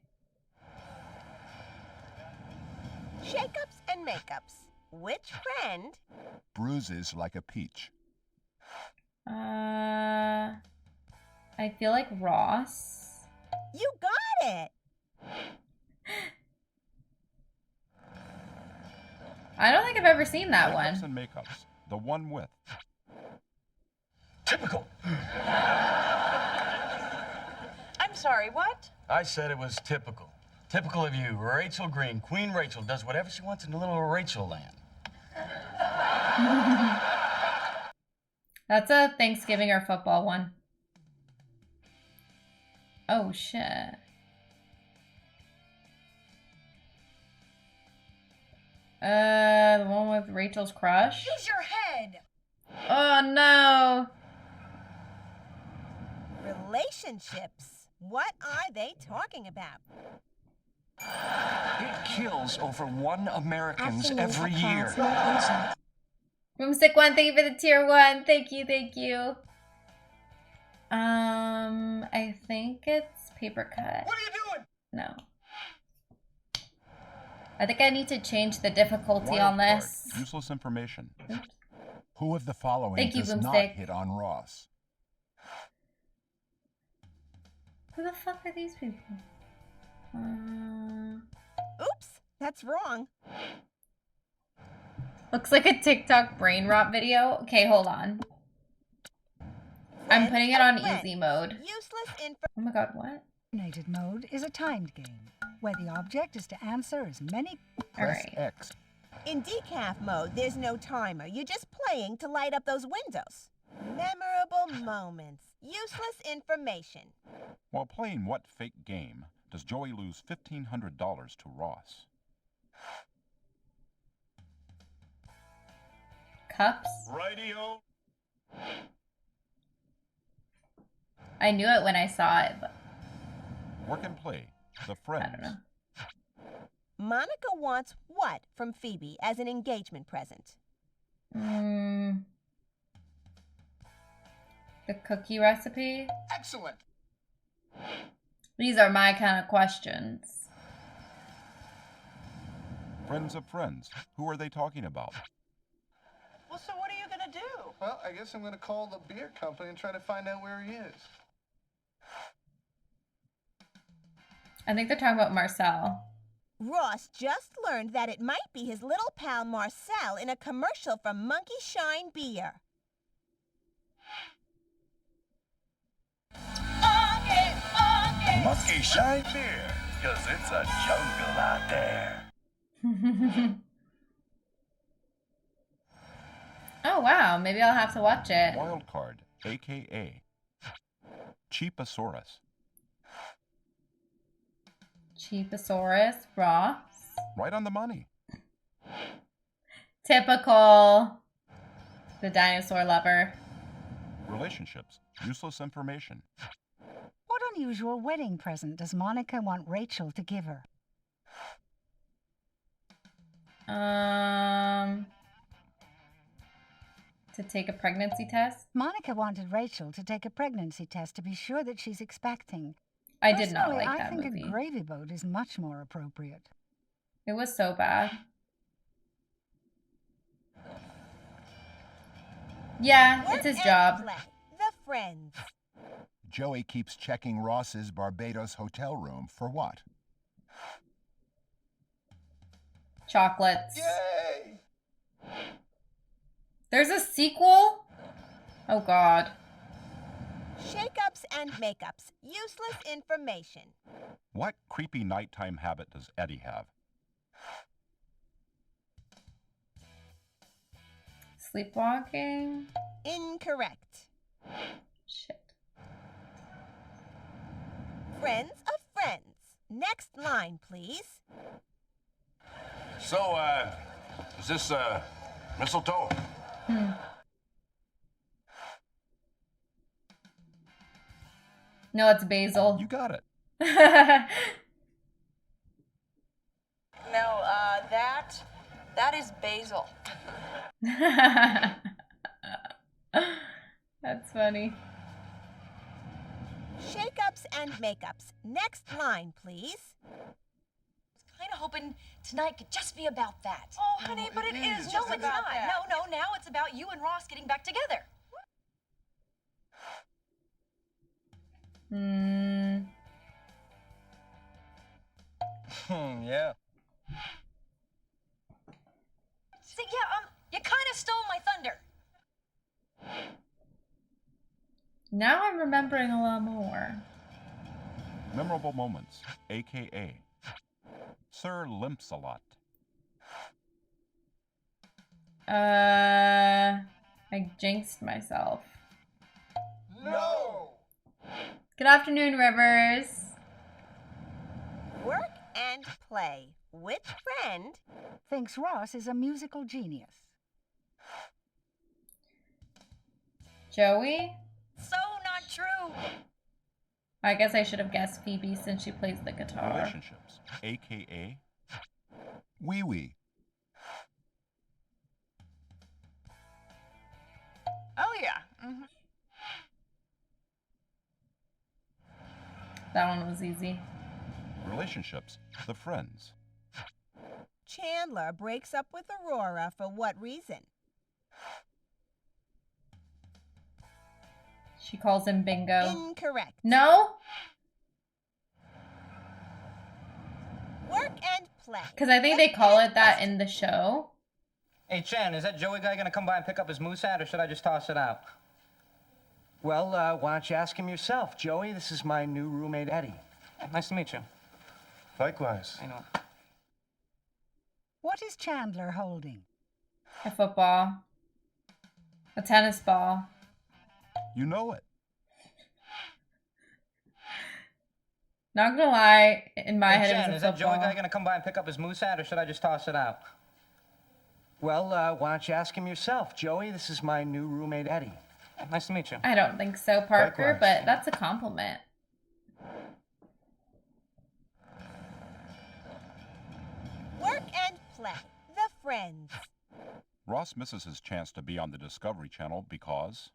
D: Shake-ups and make-ups. Which friend?
I: Bruises like a peach.
A: I feel like Ross.
D: You got it!
A: I don't think I've ever seen that
B: Makeups
A: one.
B: and makeups. The one with.
M: Typical.
L: I'm sorry, what?
M: I said it was typical. Typical of you. Rachel Green, Queen Rachel, does whatever she wants in a little Rachel land.
A: That's a Thanksgiving or football one. Oh, shit. The one with Rachel's crush?
L: Use your head!
A: Oh, no.
D: Relationships. What are they talking about?
M: It kills over 1 Americans every year.
A: Roomstick 1, thank you for the tier 1. Thank you, thank you. I think it's paper cut.
M: What are you doing?
A: No. I think I need to change the difficulty
B: Wild
A: on
B: card.
A: this.
B: Useless information.
A: Oops.
I: Who of the following
A: Thank you,
I: does not
A: Boomstick.
I: hit on Ross?
A: Who the fuck are these people?
D: Oops, that's wrong.
A: Looks like a TikTok brain rot video. Okay, hold on. I'm putting it on easy mode.
D: Useless
A: Oh my god, what?
C: Designated mode is a timed game, where the object is to answer as many...
I: Press
A: Alright.
I: X.
D: In decaf mode, there's no timer. You're just playing to light up those windows. Memorable moments. Useless information.
B: While playing what fake game does Joey lose $1,500 to Ross?
A: Cups?
H: Radio.
A: I knew it when I saw it, but
B: Work and play. The
A: I
B: friends.
A: don't know.
D: Monica wants what from Phoebe as an engagement present?
A: The cookie recipe?
G: Excellent.
A: These are my kind of questions.
B: Friends of friends. Who are they talking about?
L: Well, so what are you gonna do?
G: Well, I guess I'm going to call the beer company and try to find out where he is.
A: I think they're talking about Marcel.
D: Ross just learned that it might be his little pal Marcel in a commercial from Monkey Shine Beer.
N: Monkey Shine Beer, 'cause it's a jungle out there.
A: Oh wow, maybe I'll have to watch it.
B: Wild card, aka Cheaposaurus.
A: Cheaposaurus, Ross.
B: Right on the money.
A: Typical. The dinosaur lover.
B: Relationships. Useless information.
C: What unusual wedding present does Monica want Rachel to give her?
A: To take a pregnancy test?
C: Monica wanted Rachel to take a pregnancy test to be sure that she's expecting.
A: I did not
C: Personally,
A: like that
C: I think
A: movie.
C: a gravy boat is much more appropriate.
A: It was so bad. Yeah, it's his job.
D: Play. The friends.
I: Joey keeps checking Ross's Barbados hotel room for what?
A: Chocolates.
G: Yay!
A: There's a sequel? Oh god.
D: Shake-ups and make-ups. Useless information.
B: What creepy nighttime habit does Eddie have?
A: Sleepwalking?
D: Incorrect.
A: Shit.
D: Friends of friends. Next line, please.
N: So, is this, mistletoe?
A: No, it's basil.
B: You got it.
F: No, that is basil.
A: That's funny.
D: Shake-ups and make-ups. Next line, please.
F: Kind of hoping tonight could just be about that.
L: Oh, honey, but it is
F: No,
L: just
F: it's
L: about
F: not.
L: that.
F: No, now it's about you and Ross getting back together.
J: Yeah.
F: See, you kind of stole my thunder.
A: Now I'm remembering a lot more.
B: Memorable moments, a.k.a. Sir limps a lot.
A: I jinxed myself.
G: No!
A: Good afternoon, Rivers.
D: Work and play. Which friend
C: Thinks Ross is a musical genius.
A: Joey?
F: So not true.
A: I guess I should have guessed Phoebe since she plays the guitar.
B: Relationships, a.k.a.
I: Wee wee.
L: Oh, yeah. Mm-hmm.
A: That one was easy.
B: Relationships, the friends.
D: Chandler breaks up with Aurora for what reason?
A: She calls him Bingo.
D: Incorrect.
A: No?
D: Work and play.
A: Because I think they call it that in the show.
O: Hey, Chan, is that Joey guy gonna come by and pick up his moose hat, or should I just toss it out?
J: Well, why don't you ask him yourself? Joey, this is my new roommate, Eddie.
O: Nice to meet you.
J: Likewise.
O: I know.
C: What is Chandler holding?
A: A football. A tennis ball.
B: You know it.
A: Not gonna lie, in my
O: Hey,
A: head
O: Chan,
A: it was
O: is
A: a
O: that Joey
A: football.
O: guy gonna come by and pick up his moose hat, or should I just toss it out?
J: Well, why don't you ask him yourself? Joey, this is my new roommate, Eddie.
O: Nice to meet you.
A: I don't think so, Parker,
J: Likewise.
A: but that's a compliment.
D: Work and play. The friends.
B: Ross misses his chance to be on the Discovery Channel because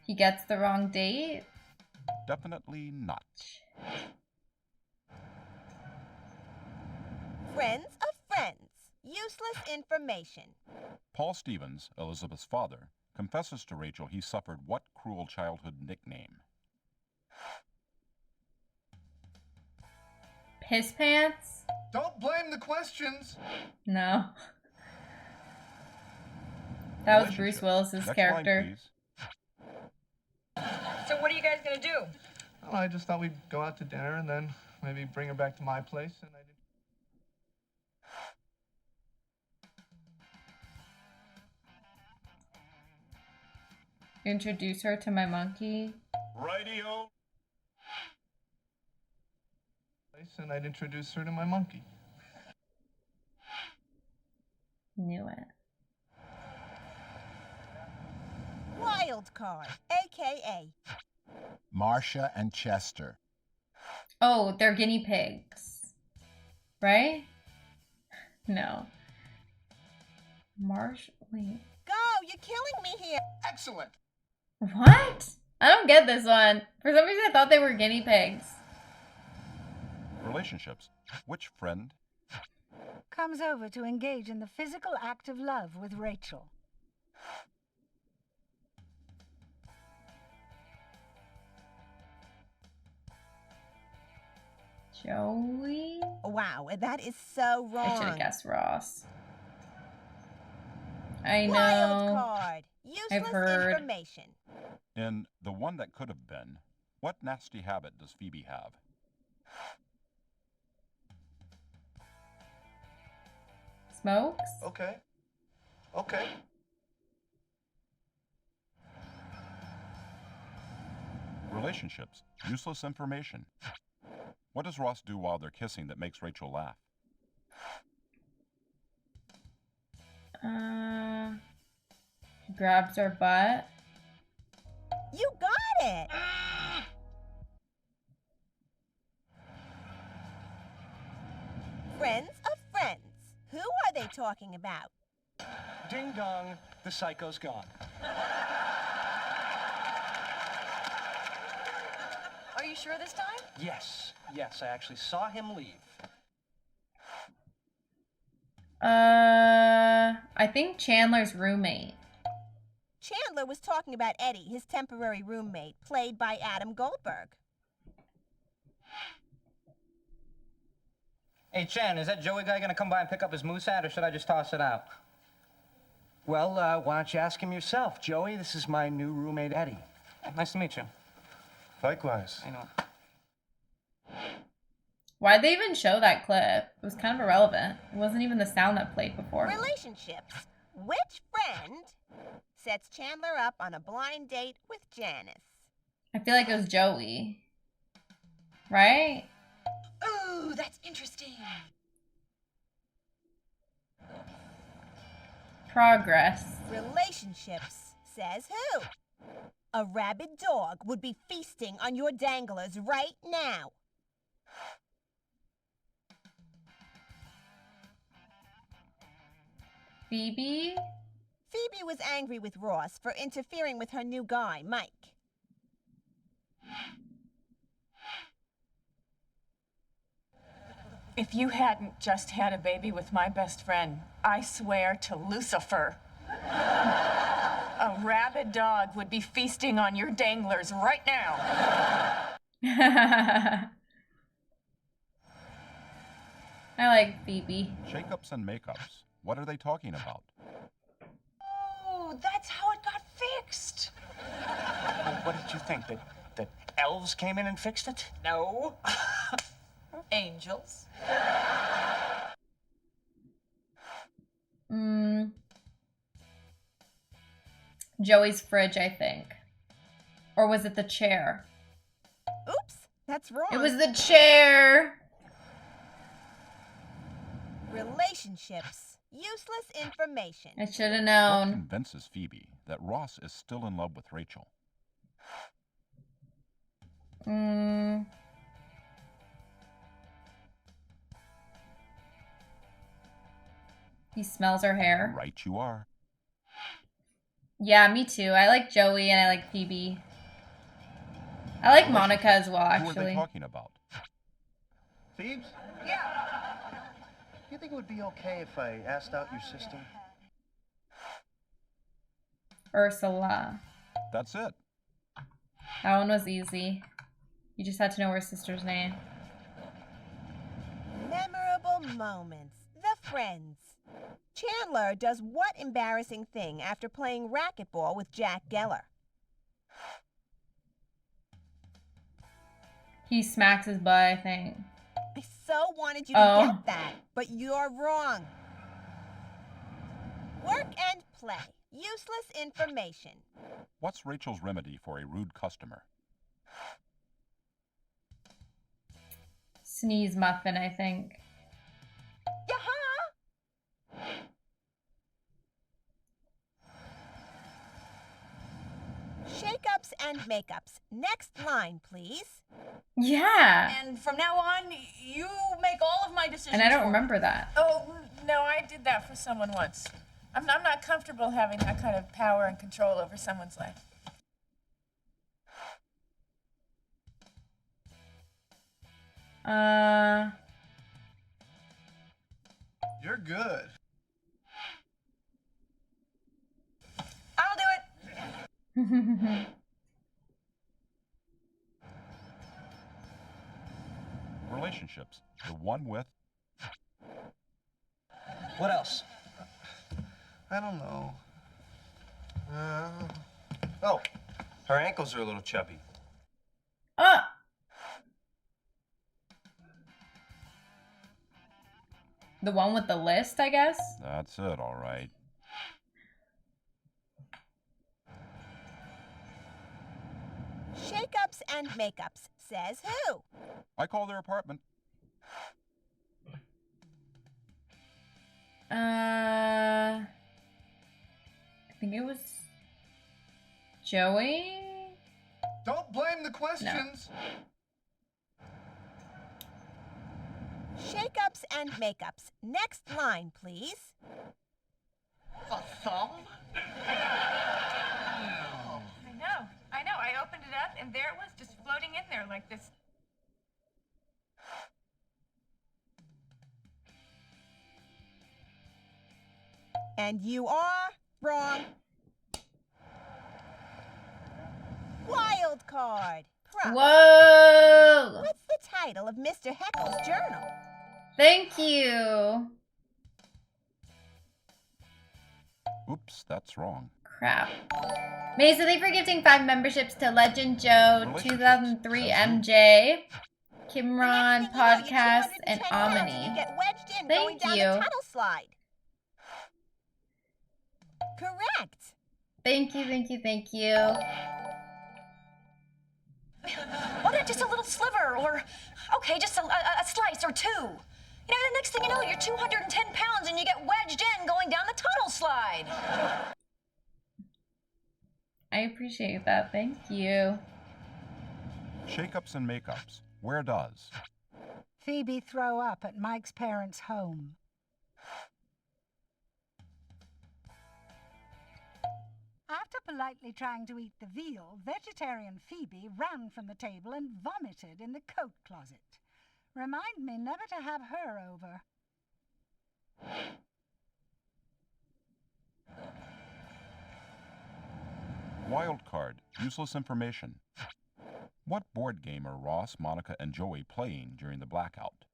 A: He gets the wrong date?
B: definitely not.
D: Friends of friends. Useless information.
B: Paul Stevens, Elizabeth's father, confesses to Rachel he suffered what cruel childhood nickname?
A: Piss Pants?
G: Don't blame the questions.
A: No. That was Bruce Willis's
B: Next
A: character.
B: line, please.
F: So what are you guys gonna do?
G: Well, I just thought we'd go out to dinner and then maybe bring her back to my place. And I did.
A: Introduce her to my monkey.
N: Radio.
G: And I'd introduce her to my monkey.
A: Knew it.
D: Wild card. AKA.
I: Marcia and Chester.
A: Oh, they're guinea pigs. Right? No. Wait.
D: Go! You're killing me here.
G: Excellent.
A: What? I don't get this one. For some reason I thought they were guinea pigs.
B: Relationships. Which friend?
C: Comes over to engage in the physical act of love with Rachel.
A: Joey?
D: Wow, that is so wrong.
A: I should have guessed Ross. I know.
D: Wild card. Useless
A: I've heard.
D: information.
B: In The One That Could Have Been, what nasty habit does Phoebe have?
A: Smokes?
G: Okay. Okay.
B: Relationships. Useless information. What does Ross do while they're kissing that makes Rachel laugh?
A: He grabs her butt.
D: You got it. Friends of friends. Who are they talking about?
P: Ding dong, the psycho's gone.
L: Are you sure this time?
P: Yes, I actually saw him leave.
A: I think Chandler's roommate.
D: Chandler was talking about Eddie, his temporary roommate, played by Adam Goldberg.
O: Hey, Chan, is that Joey guy gonna come by and pick up his moose hat, or should I just toss it out?
P: Well, why don't you ask him yourself? Joey, this is my new roommate, Eddie.
O: Nice to meet you.
J: Likewise.
O: I know.
A: Why'd they even show that clip? It was kind of irrelevant. It wasn't even the sound that played before.
D: Relationships. Which friend sets Chandler up on a blind date with Janice?
A: I feel like it was Joey. Right?
L: Ooh, that's interesting.
A: Progress.
D: Relationships, says who? A rabid dog would be feasting on your danglers right now.
A: Phoebe?
D: Phoebe was angry with Ross for interfering with her new guy, Mike.
Q: If you hadn't just had a baby with my best friend, I swear to Lucifer, a rabid dog would be feasting on your danglers right now.
A: I like Phoebe.
B: Shakeups and makeups. What are they talking about?
L: Oh, that's how it got fixed.
P: What did you think? That elves came in and fixed it?
L: No. Angels.
A: Joey's fridge, I think. Or was it the chair?
D: Oops, that's wrong.
A: It was the chair.
D: Relationships. Useless information.
A: I should have
B: What
A: known.
B: convinces Phoebe that Ross is still in love with Rachel?
A: He smells her hair.
B: Right you are.
A: Yeah, me too. I like Joey and I like Phoebe. I like Monica as well,
B: Who are they
A: actually.
B: talking about?
J: Phoebes?
L: Yeah.
J: You think it would be okay if I asked out your sister?
A: Ursula.
B: That's it.
A: That one was easy. You just had to know her sister's name.
D: Memorable moments. The friends. Chandler does what embarrassing thing after playing racquetball with Jack Geller?
A: He smacks his butt, I think.
D: I so wanted you to get that, but you're wrong. Work and play. Useless information.
B: What's Rachel's remedy for a rude customer?
A: Sneeze muffin, I think.
D: Shakeups and makeups. Next line, please.
A: Yeah.
L: And from now on, you make all of my decisions.
A: And I don't
L: for me.
A: remember that.
Q: Oh, no, I did that for someone once. I'm not comfortable having that kind of power and control over someone's life.
G: You're good.
L: I'll do it.
B: Relationships. The one with...
J: What else?
G: I don't know.
J: Oh, her ankles are a little chubby.
A: The one with the list, I guess?
B: That's it, all right.
D: Shakeups and makeups. Says who?
B: I call their apartment.
A: I think it was Joey?
G: Don't blame the questions.
D: Shakeups and makeups. Next line, please.
L: A thumb?
Q: I know. I opened it up, and there it was, just floating in there like this.
D: And you are wrong. Wild card.
A: Whoa!
D: What's the title of Mr. Heckle's journal?
A: Thank you.
B: Oops, that's wrong.
A: Crap. Mesa, thank you for gifting 5 memberships to Legend Joe, 2003 MJ, Kimron, Podcast, and Omni. Thank you.
D: Tunnel slide. Correct.
A: Thank you, thank you, thank you.
F: Why not just a little sliver, or, okay, just a slice or two? You know, the next thing you know, you're 210 pounds and you get wedged in going down the tunnel slide.
A: I appreciate that. Thank you.
B: Shake-ups and make-ups. Where does?
C: Phoebe throw up at Mike's parents' home. After politely trying to eat the veal, vegetarian Phoebe ran from the table and vomited in the coat closet. Remind me never to have her over.
B: Wild card. Useless information. What board game are Ross, Monica, and Joey playing during the blackout?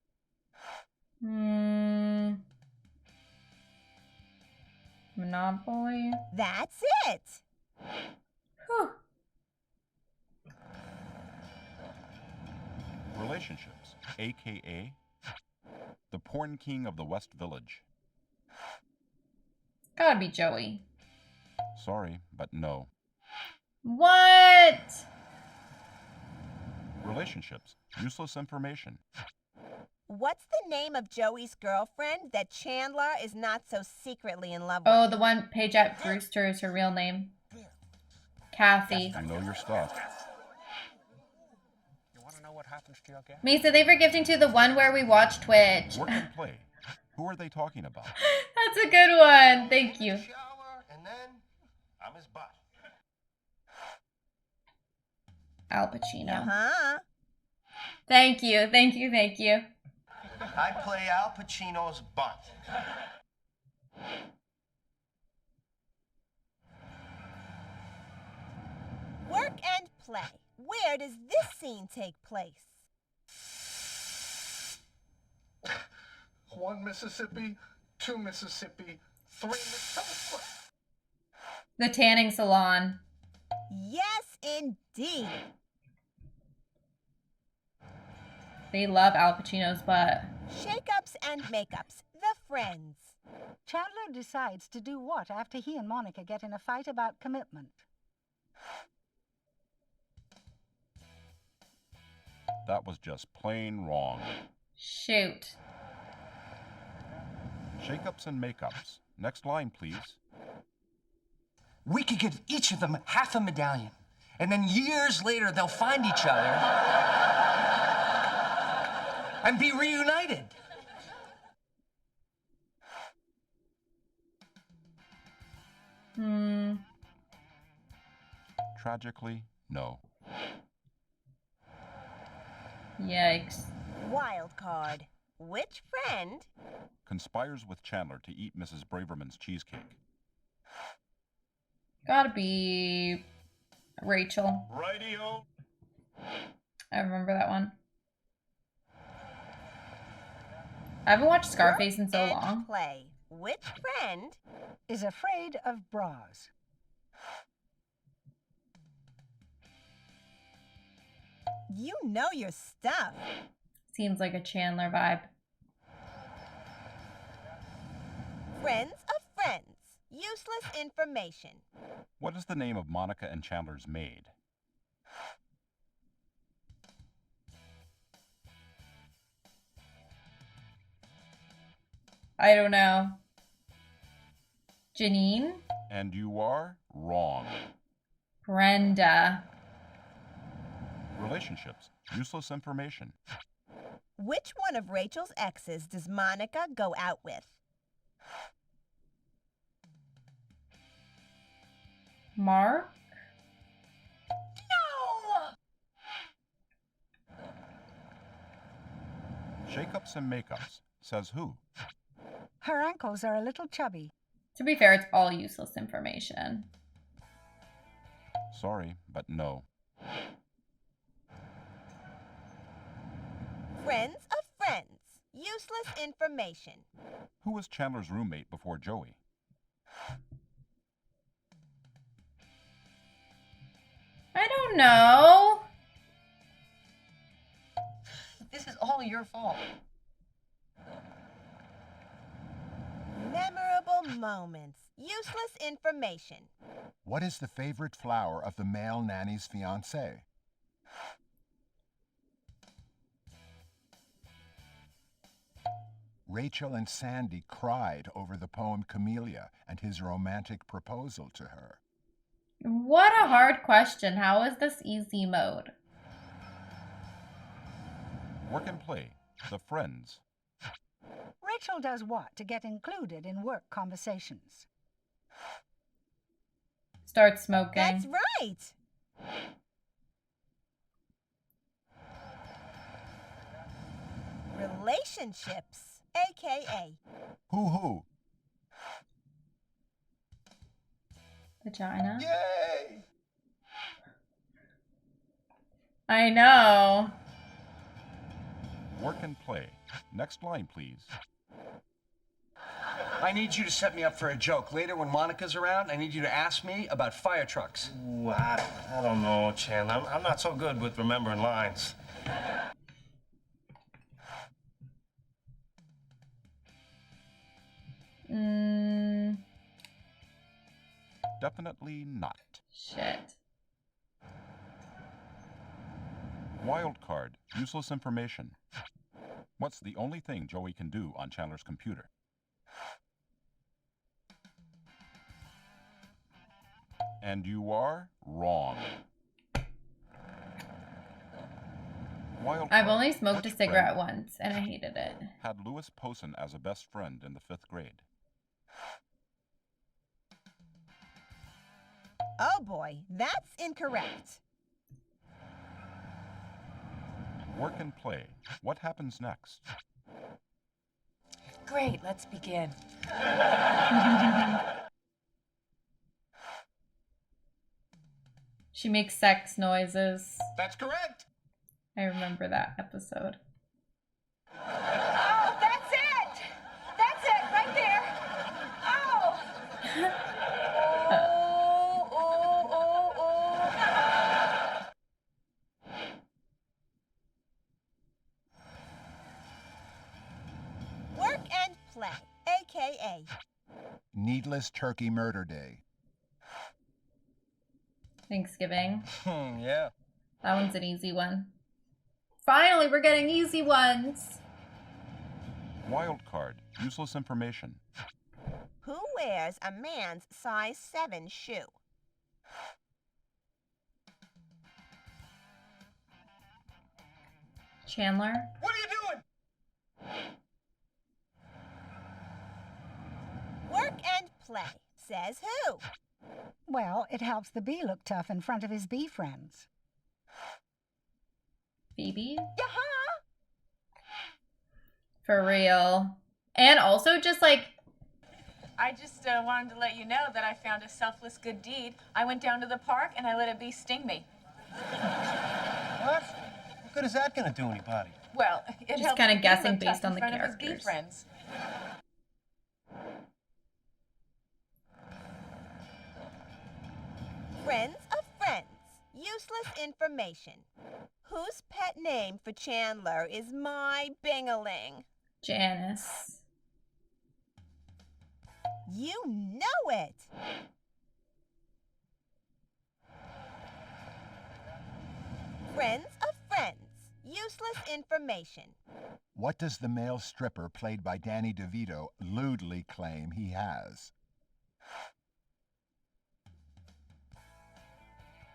A: Monopoly.
D: That's it.
A: Whew.
B: Relationships, a.k.a. the porn king of the West Village.
A: Gotta be Joey.
B: Sorry, but no.
A: What?
B: Relationships, useless information.
D: What's the name of Joey's girlfriend that Chandler is not so secretly in love with?
A: Oh, the one Paget Brewster is her real name. Kathy.
B: You know your stuff.
P: You want to know what happens to your gas?
A: Mesa, they were gifting to the one where we watch Twitch.
B: Work and play. Who are they talking about?
A: That's a good one. Thank you.
H: Shower, and then I'm his butt.
A: Al Pacino.
D: Uh-huh.
A: Thank you. Thank you. Thank you.
H: I play Al Pacino's butt.
D: Work and play. Where does this scene take place?
G: 1 Mississippi, 2 Mississippi, 3 Mississippi.
A: The tanning salon.
D: Yes, indeed.
A: They love Al Pacino's butt.
D: Shake-ups and makeups. The friends.
C: Chandler decides to do what after he and Monica get in a fight about commitment?
B: That was just plain wrong.
A: Shoot.
B: Shake-ups and make-ups. Next line, please.
P: We could give each of them half a medallion, and then years later they'll find each other and be reunited.
B: Tragically, no.
A: Yikes.
D: Wild card. Which friend?
B: Conspires with Chandler to eat Mrs. Braverman's cheesecake.
A: Gotta be Rachel.
H: Radio.
A: I remember that one. I haven't watched Scarface in so
D: And
A: long.
D: play. Which friend
C: Is afraid of bras.
D: You know your stuff.
A: Seems like a Chandler vibe.
D: Friends of friends. Useless information.
B: What is the name of Monica and Chandler's maid?
A: I don't know. Janine?
B: And you are wrong.
A: Brenda.
B: Relationships, useless information.
D: Which one of Rachel's exes does Monica go out with?
A: Mark?
B: Shakeups and makeups, says who?
C: Her ankles are a little chubby.
A: To be fair, it's all useless information.
B: Sorry, but no.
D: Friends of friends. Useless information.
B: Who was Chandler's roommate before Joey?
A: I don't know.
L: This is all your fault.
D: Memorable moments. Useless information.
I: What is the favorite flower of the male nanny's fiancé? Rachel and Sandy cried over the poem Camellia and his romantic proposal to her.
A: What a hard question. How is this easy mode?
B: Work and play. The friends.
C: Rachel does what to get included in work conversations?
A: Start smoking.
D: That's right. Relationships, aka
I: Who?
A: Vagina.
G: Yay!
A: I know.
B: Work and play. Next line, please.
P: I need you to set me up for a joke. Later, when Monica's around, I need you to ask me about fire trucks.
H: Ooh, I don't know, Chandler. I'm not so good with remembering lines.
B: Definitely not.
A: Shit.
B: Wild card. Useless information. What's the only thing Joey can do on Chandler's computer? And you are wrong. Wild
A: I've
B: card.
A: only smoked a
B: Which
A: cigarette
B: friend
A: once, and I hated it.
B: had Louis Posen as a best friend in the 5th grade?
D: oh boy, that's incorrect.
B: Work and play. What happens next?
Q: Great, let's begin.
A: She makes sex noises.
P: That's correct.
A: I remember that episode.
L: Oh, that's it! That's it, right there! Oh!
D: Work and play, aka
I: Needless Turkey Murder Day.
A: Thanksgiving.
P: Yeah.
A: That one's an easy one. Finally, we're getting easy ones.
B: Wild card. Useless information.
D: who wears a man's size 7 shoe?
A: Chandler.
P: What are you doing?
D: Work and play, says who?
C: Well, it helps the bee look tough in front of his bee friends.
A: Phoebe.
D: Yaha!
A: For real. And also just like...
Q: I just wanted to let you know that I found a selfless good deed. I went down to the park and I let a bee sting me.
H: What? What good is that going to do anybody?
Q: Well, it
A: Just
Q: helps
A: kinda
Q: the bee
A: guessing
Q: look tough
A: based on
Q: in
A: the
Q: front of his bee
A: characters.
Q: friends.
D: Friends of friends. Useless information. Whose pet name for Chandler is my Bingaling?
A: Janice.
D: You know it! Friends of friends. Useless information.
I: What does the male stripper played by Danny DeVito lewdly claim he has?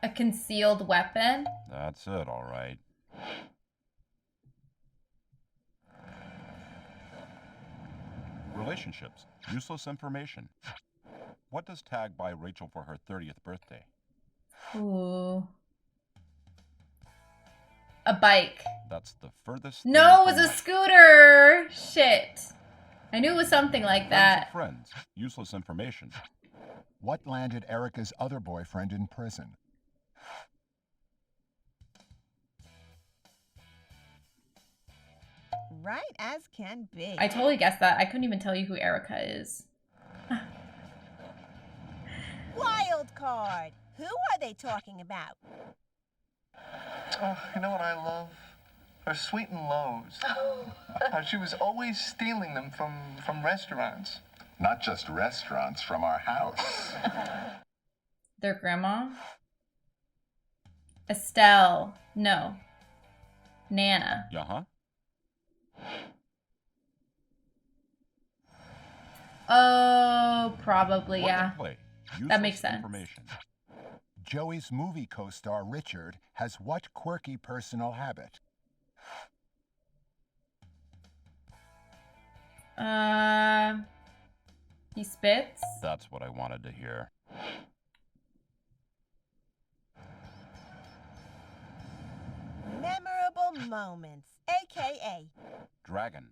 A: A concealed weapon.
B: That's it, all right. Relationships. Useless information. What does Tag buy Rachel for her 30th birthday?
A: Ooh. A bike.
B: That's the furthest
A: No, it
B: thing
A: was a
B: from
A: scooter. Shit. I knew it was something like that.
B: Friends. Useless information.
I: What landed Erica's other boyfriend in prison?
D: Right as can be.
A: I totally guessed that. I couldn't even tell you who Erica is.
D: Wild card. Who are they talking about?
G: Oh, you know what I love? Her sweet and lows. How she was always stealing them from restaurants.
E: Not just restaurants, from our house.
A: Their grandma? Estelle. No. Nana.
B: Uh-huh.
A: Oh, probably, yeah. That makes sense.
B: Information.
I: Joey's movie co-star Richard has what quirky personal habit?
A: He spits.
B: That's what I wanted to hear.
D: Memorable moments, aka
B: Dragon.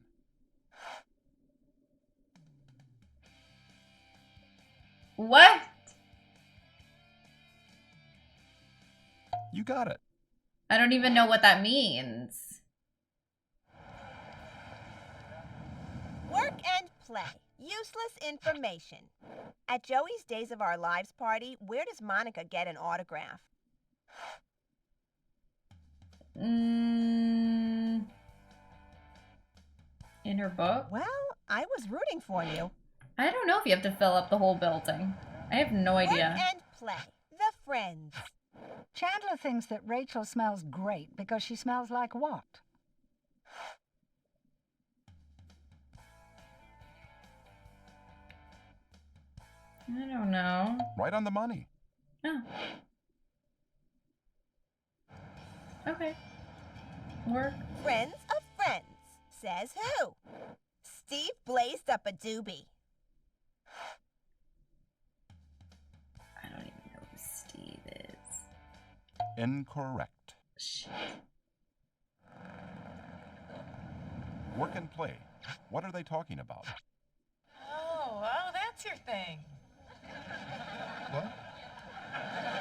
A: What?
B: You got it.
A: I don't even know what that means.
D: work and play. Useless information. At Joey's Days of Our Lives party, where does Monica get an autograph?
A: In her book?
D: Well, I was rooting for you.
A: I don't know if you have to fill up the whole building. I have no idea.
D: Work and play. The Friends.
C: Chandler thinks that Rachel smells great because she smells like what?
A: I don't know.
B: Right on the money.
A: Oh. Okay. Work.
D: Friends of Friends. Says who? Steve blazed up a doobie.
A: I don't even know who Steve is.
B: Incorrect.
A: Shit.
B: Work and play. What are they talking about?
Q: Oh, that's your thing.
G: What?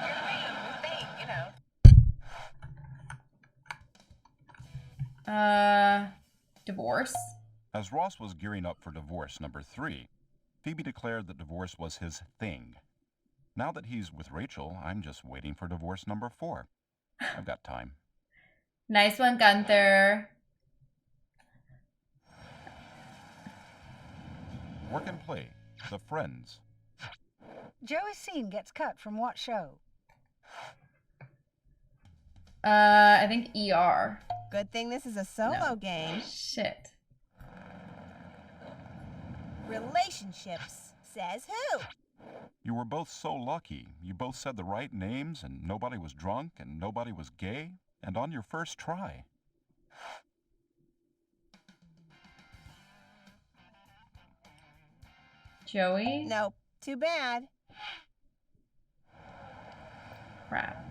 Q: Your thing, you know.
A: Divorce.
B: As Ross was gearing up for divorce number 3, Phoebe declared that divorce was his thing. Now that he's with Rachel, I'm just waiting for divorce number 4. I've got time.
A: Nice one, Gunther.
B: Work and play. The Friends.
C: Joey's scene gets cut from what show?
A: I think ER.
D: Good thing this is a solo game.
A: Shit.
D: Relationships. Says who?
B: You were both so lucky. You both said the right names, and nobody was drunk, and nobody was gay, and on your first try.
A: Joey?
D: Nope. Too bad.
A: Crap.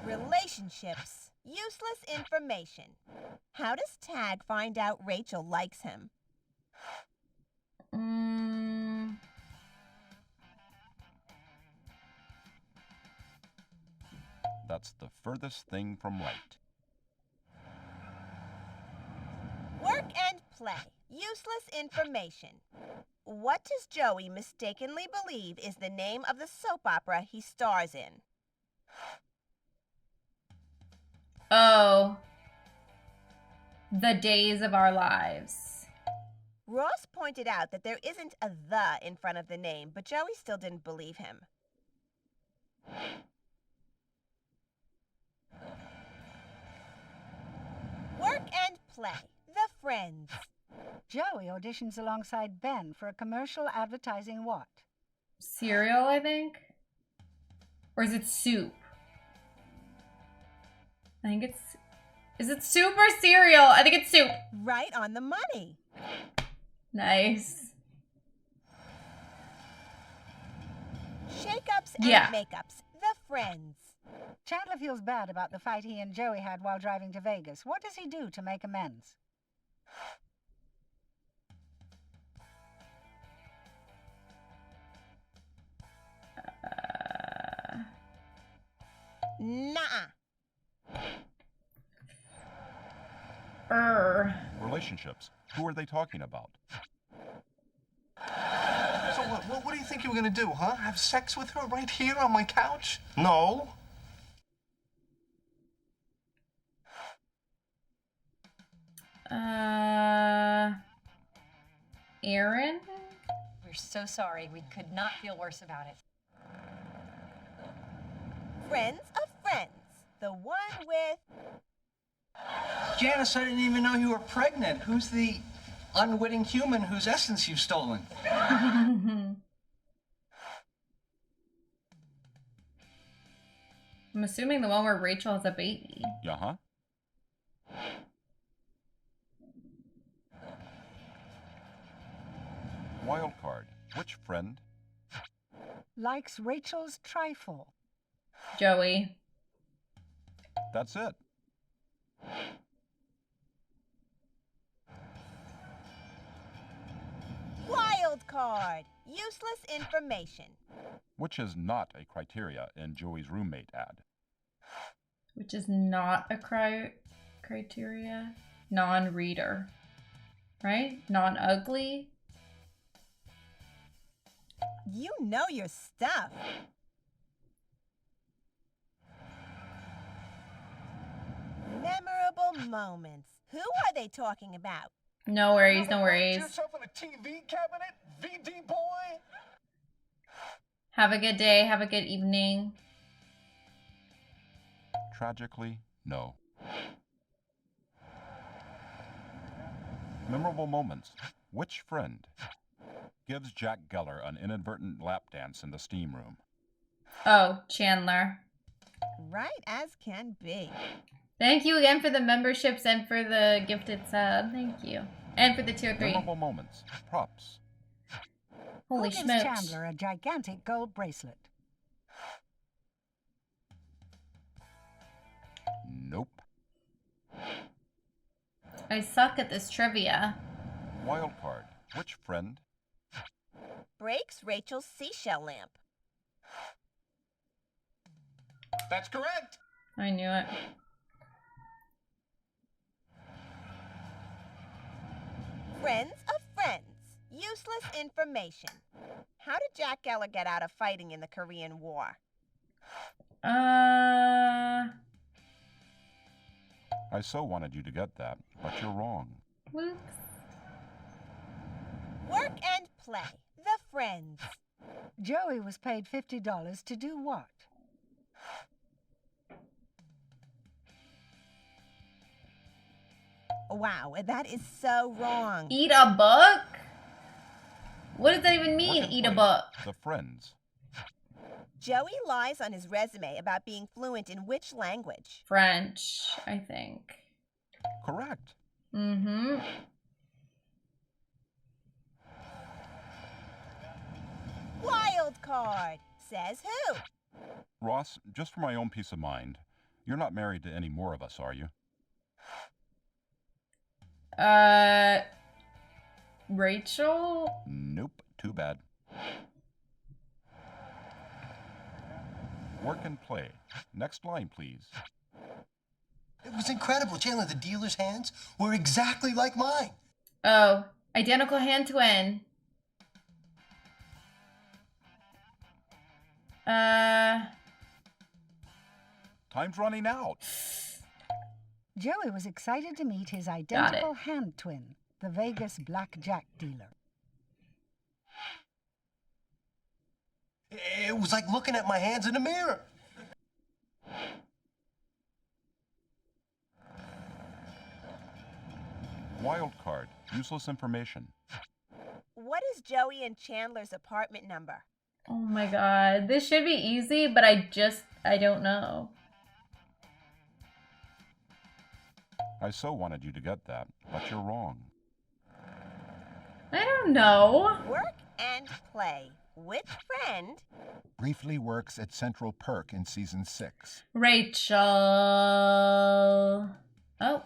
D: Relationships. Useless information. How does Tag find out Rachel likes him?
B: That's the furthest thing from right.
D: Work and play. Useless information. What does Joey mistakenly believe is the name of the soap opera he stars in?
A: Oh. The Days of Our Lives.
D: Ross pointed out that there isn't a "the" in front of the name, but Joey still didn't believe him. Work and play. The Friends.
C: Joey auditions alongside Ben for a commercial advertising what?
A: Cereal, I think? Or is it soup? I think it's... Is it soup or cereal? I think it's soup.
D: Right on the money.
A: Nice.
D: Shake-ups and
A: Yeah.
D: make-ups. The friends.
C: Chandler feels bad about the fight he and Joey had while driving to Vegas. What does he do to make amends?
D: Nuh-uh.
B: Relationships. Who are they talking about?
G: So what do you think you were gonna do, huh? Have sex with her right here on my couch? No.
A: Aaron?
R: We're so sorry. We could not feel worse about it.
D: Friends of friends. The one with...
P: Janice, I didn't even know you were pregnant. Who's the unwitting human whose essence you've stolen?
A: I'm assuming the one where Rachel has a baby.
B: Uh-huh. Wild card. Which friend?
C: Likes Rachel's trifle.
A: Joey.
B: That's it.
D: Wild card. Useless information.
B: Which is not a criteria in Joey's roommate ad.
A: Which is not a criteria. Non-reader. Right? Non-ugly.
D: You know your stuff. Memorable moments. Who are they talking about?
A: No worries, no worries.
G: Yourself in a TV cabinet, VD boy.
A: Have a good day. Have a good evening.
B: Tragically, no. Memorable moments. Which friend gives Jack Geller an inadvertent lap dance in the steam room?
A: Oh, Chandler.
D: Right as can be.
A: Thank you again for the memberships and for the gifted sub. Thank you. And for the tier 3.
B: Memorable moments. Props.
A: Holy
C: Who gives
A: smokes.
C: Chandler a gigantic gold bracelet?
B: Nope.
A: I suck at this trivia.
B: Wild card. Which friend?
D: Breaks Rachel's seashell lamp.
G: That's correct.
A: I knew it.
D: Friends of friends. Useless information. How did Jack Geller get out of fighting in the Korean War?
B: I so wanted you to get that, but you're wrong.
A: Whoops.
D: Work and play. The friends.
C: Joey was paid $50 to do what?
D: Wow, that is so wrong.
A: Eat a book? What does that even mean,
B: Work and
A: eat a
B: play.
A: book?
B: The friends.
D: Joey lies on his resume about being fluent in which language?
A: French, I think.
B: Correct.
A: Mm-hmm.
D: Wild card. Says who?
B: Ross, just for my own peace of mind, you're not married to any more of us, are you?
A: Rachel?
B: Nope. Too bad. Work and play. Next line, please.
P: It was incredible, Chandler. The dealer's hands were exactly like mine.
A: Oh, identical hand twin.
B: Time's running out.
C: Joey was excited to meet his identical hand twin, the Vegas blackjack dealer.
P: It was like looking at my hands in a mirror.
B: Wild card. Useless information.
D: What is Joey and Chandler's apartment number?
A: Oh my god. This should be easy, but I don't know.
B: I so wanted you to get that, but you're wrong.
A: I don't know.
D: Work and play. Which friend?
I: Briefly works at Central Perk in season 6.
A: Rachel. Oh.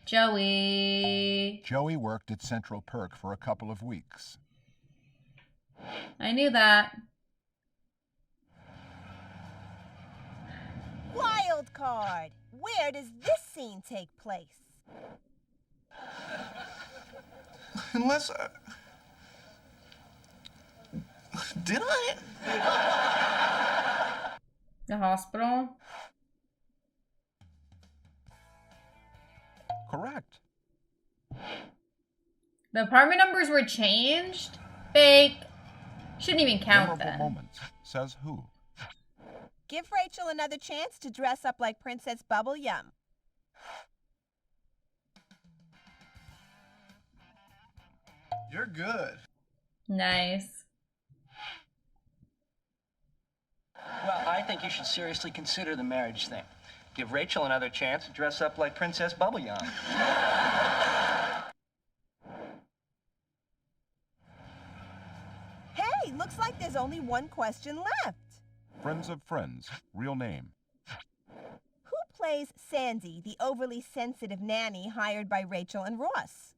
A: Joey.
I: Joey worked at Central Perk for a couple of weeks.
A: I knew that.
D: Wild card. Where does this scene take place?
G: Unless did I?
A: The hospital?
B: Correct.
A: The apartment numbers were changed? Fake. Shouldn't even count
B: Memorable
A: then.
B: moments. Says who?
D: Give Rachel another chance to dress up like Princess Bubble Yum.
G: You're good.
A: Nice.
O: Well, I think you should seriously consider the marriage thing. Give Rachel another chance to dress up like Princess Bubblegum.
D: Hey, looks like there's only one question left.
B: Friends of Friends. Real name.
D: Who plays Sandy, the overly sensitive nanny hired by Rachel and Ross?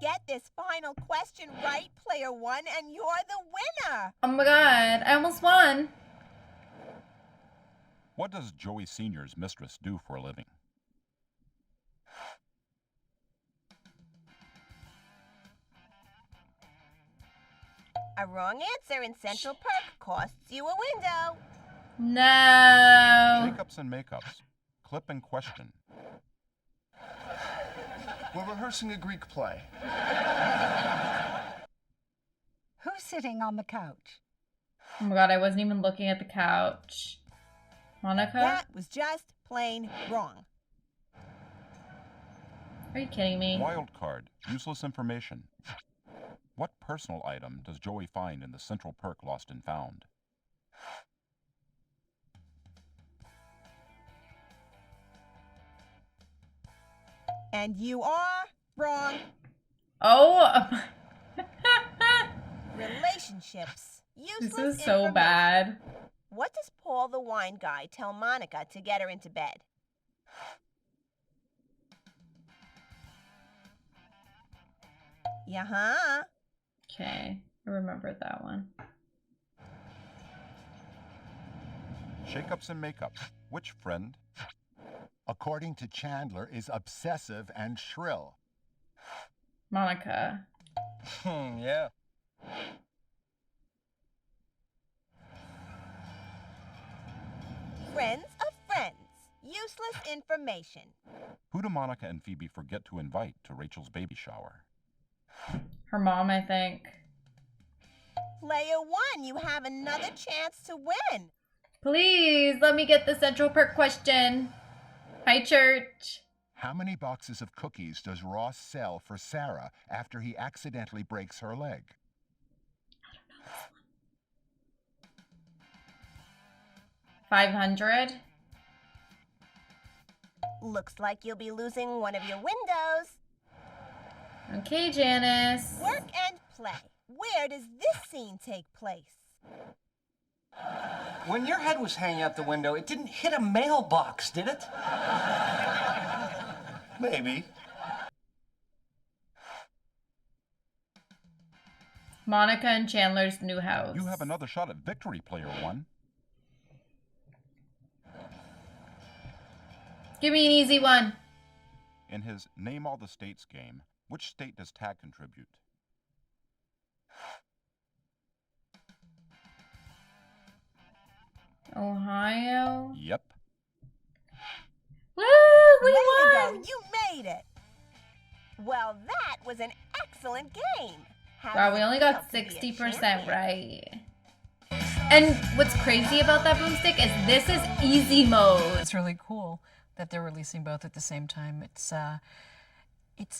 D: Get this final question right, player one, and you're the winner.
A: Oh my god, I almost won.
B: What does Joey Sr.'s mistress do for a living?
D: A wrong answer in Central Perk costs you a window.
A: No.
B: Shake-ups and make-ups. Clip and question.
G: We're rehearsing a Greek play.
C: Who's sitting on the couch?
A: Oh my god, I wasn't even looking at the couch. Monica?
D: That was just plain wrong.
A: Are you kidding me?
B: Wild card. Useless information. What personal item does Joey find in the Central Perk Lost and Found?
D: And you are wrong.
A: Oh.
D: Relationships. Useless
A: This is so
D: information.
A: bad.
D: What does Paul the wine guy tell Monica to get her into bed? Yeah-huh.
A: Okay, I remembered that one.
B: Shake-ups and make-ups. Which friend?
I: According to Chandler, is obsessive and shrill.
A: Monica.
O: Yeah.
D: Friends of friends. Useless information.
B: Who do Monica and Phoebe forget to invite to Rachel's baby shower?
A: Her mom, I think.
D: Player one, you have another chance to win.
A: Please, let me get the Central Perk question. Hi, church.
I: How many boxes of cookies does Ross sell for Sarah after he accidentally breaks her leg?
A: 500.
D: Looks like you'll be losing one of your windows.
A: Okay, Janice.
D: Work and play. Where does this scene take place?
O: When your head was hanging out the window, it didn't hit a mailbox, did it?
G: Maybe.
A: Monica and Chandler's new house.
B: You have another shot at victory, player one.
A: Give me an easy one.
B: In his Name All the States game, which state does Tag contribute?
A: Ohio.
B: Yep.
A: Woo! We
D: Way to
A: won!
D: go. You made it. Well, that was an excellent game. How
A: Wow,
D: does
A: we
D: it
A: only
D: feel
A: got
D: to be a
A: 60%
D: champion?
A: right. And what's crazy about that boomstick is this is easy mode.
S: It's really cool that they're releasing both at the same time. It's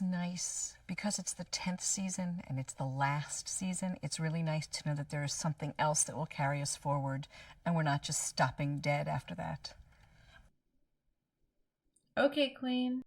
S: nice because it's the 10th season and it's the last season. It's really nice to know that there is something else that will carry us forward and we're not just stopping dead after that.
A: Okay, Queen.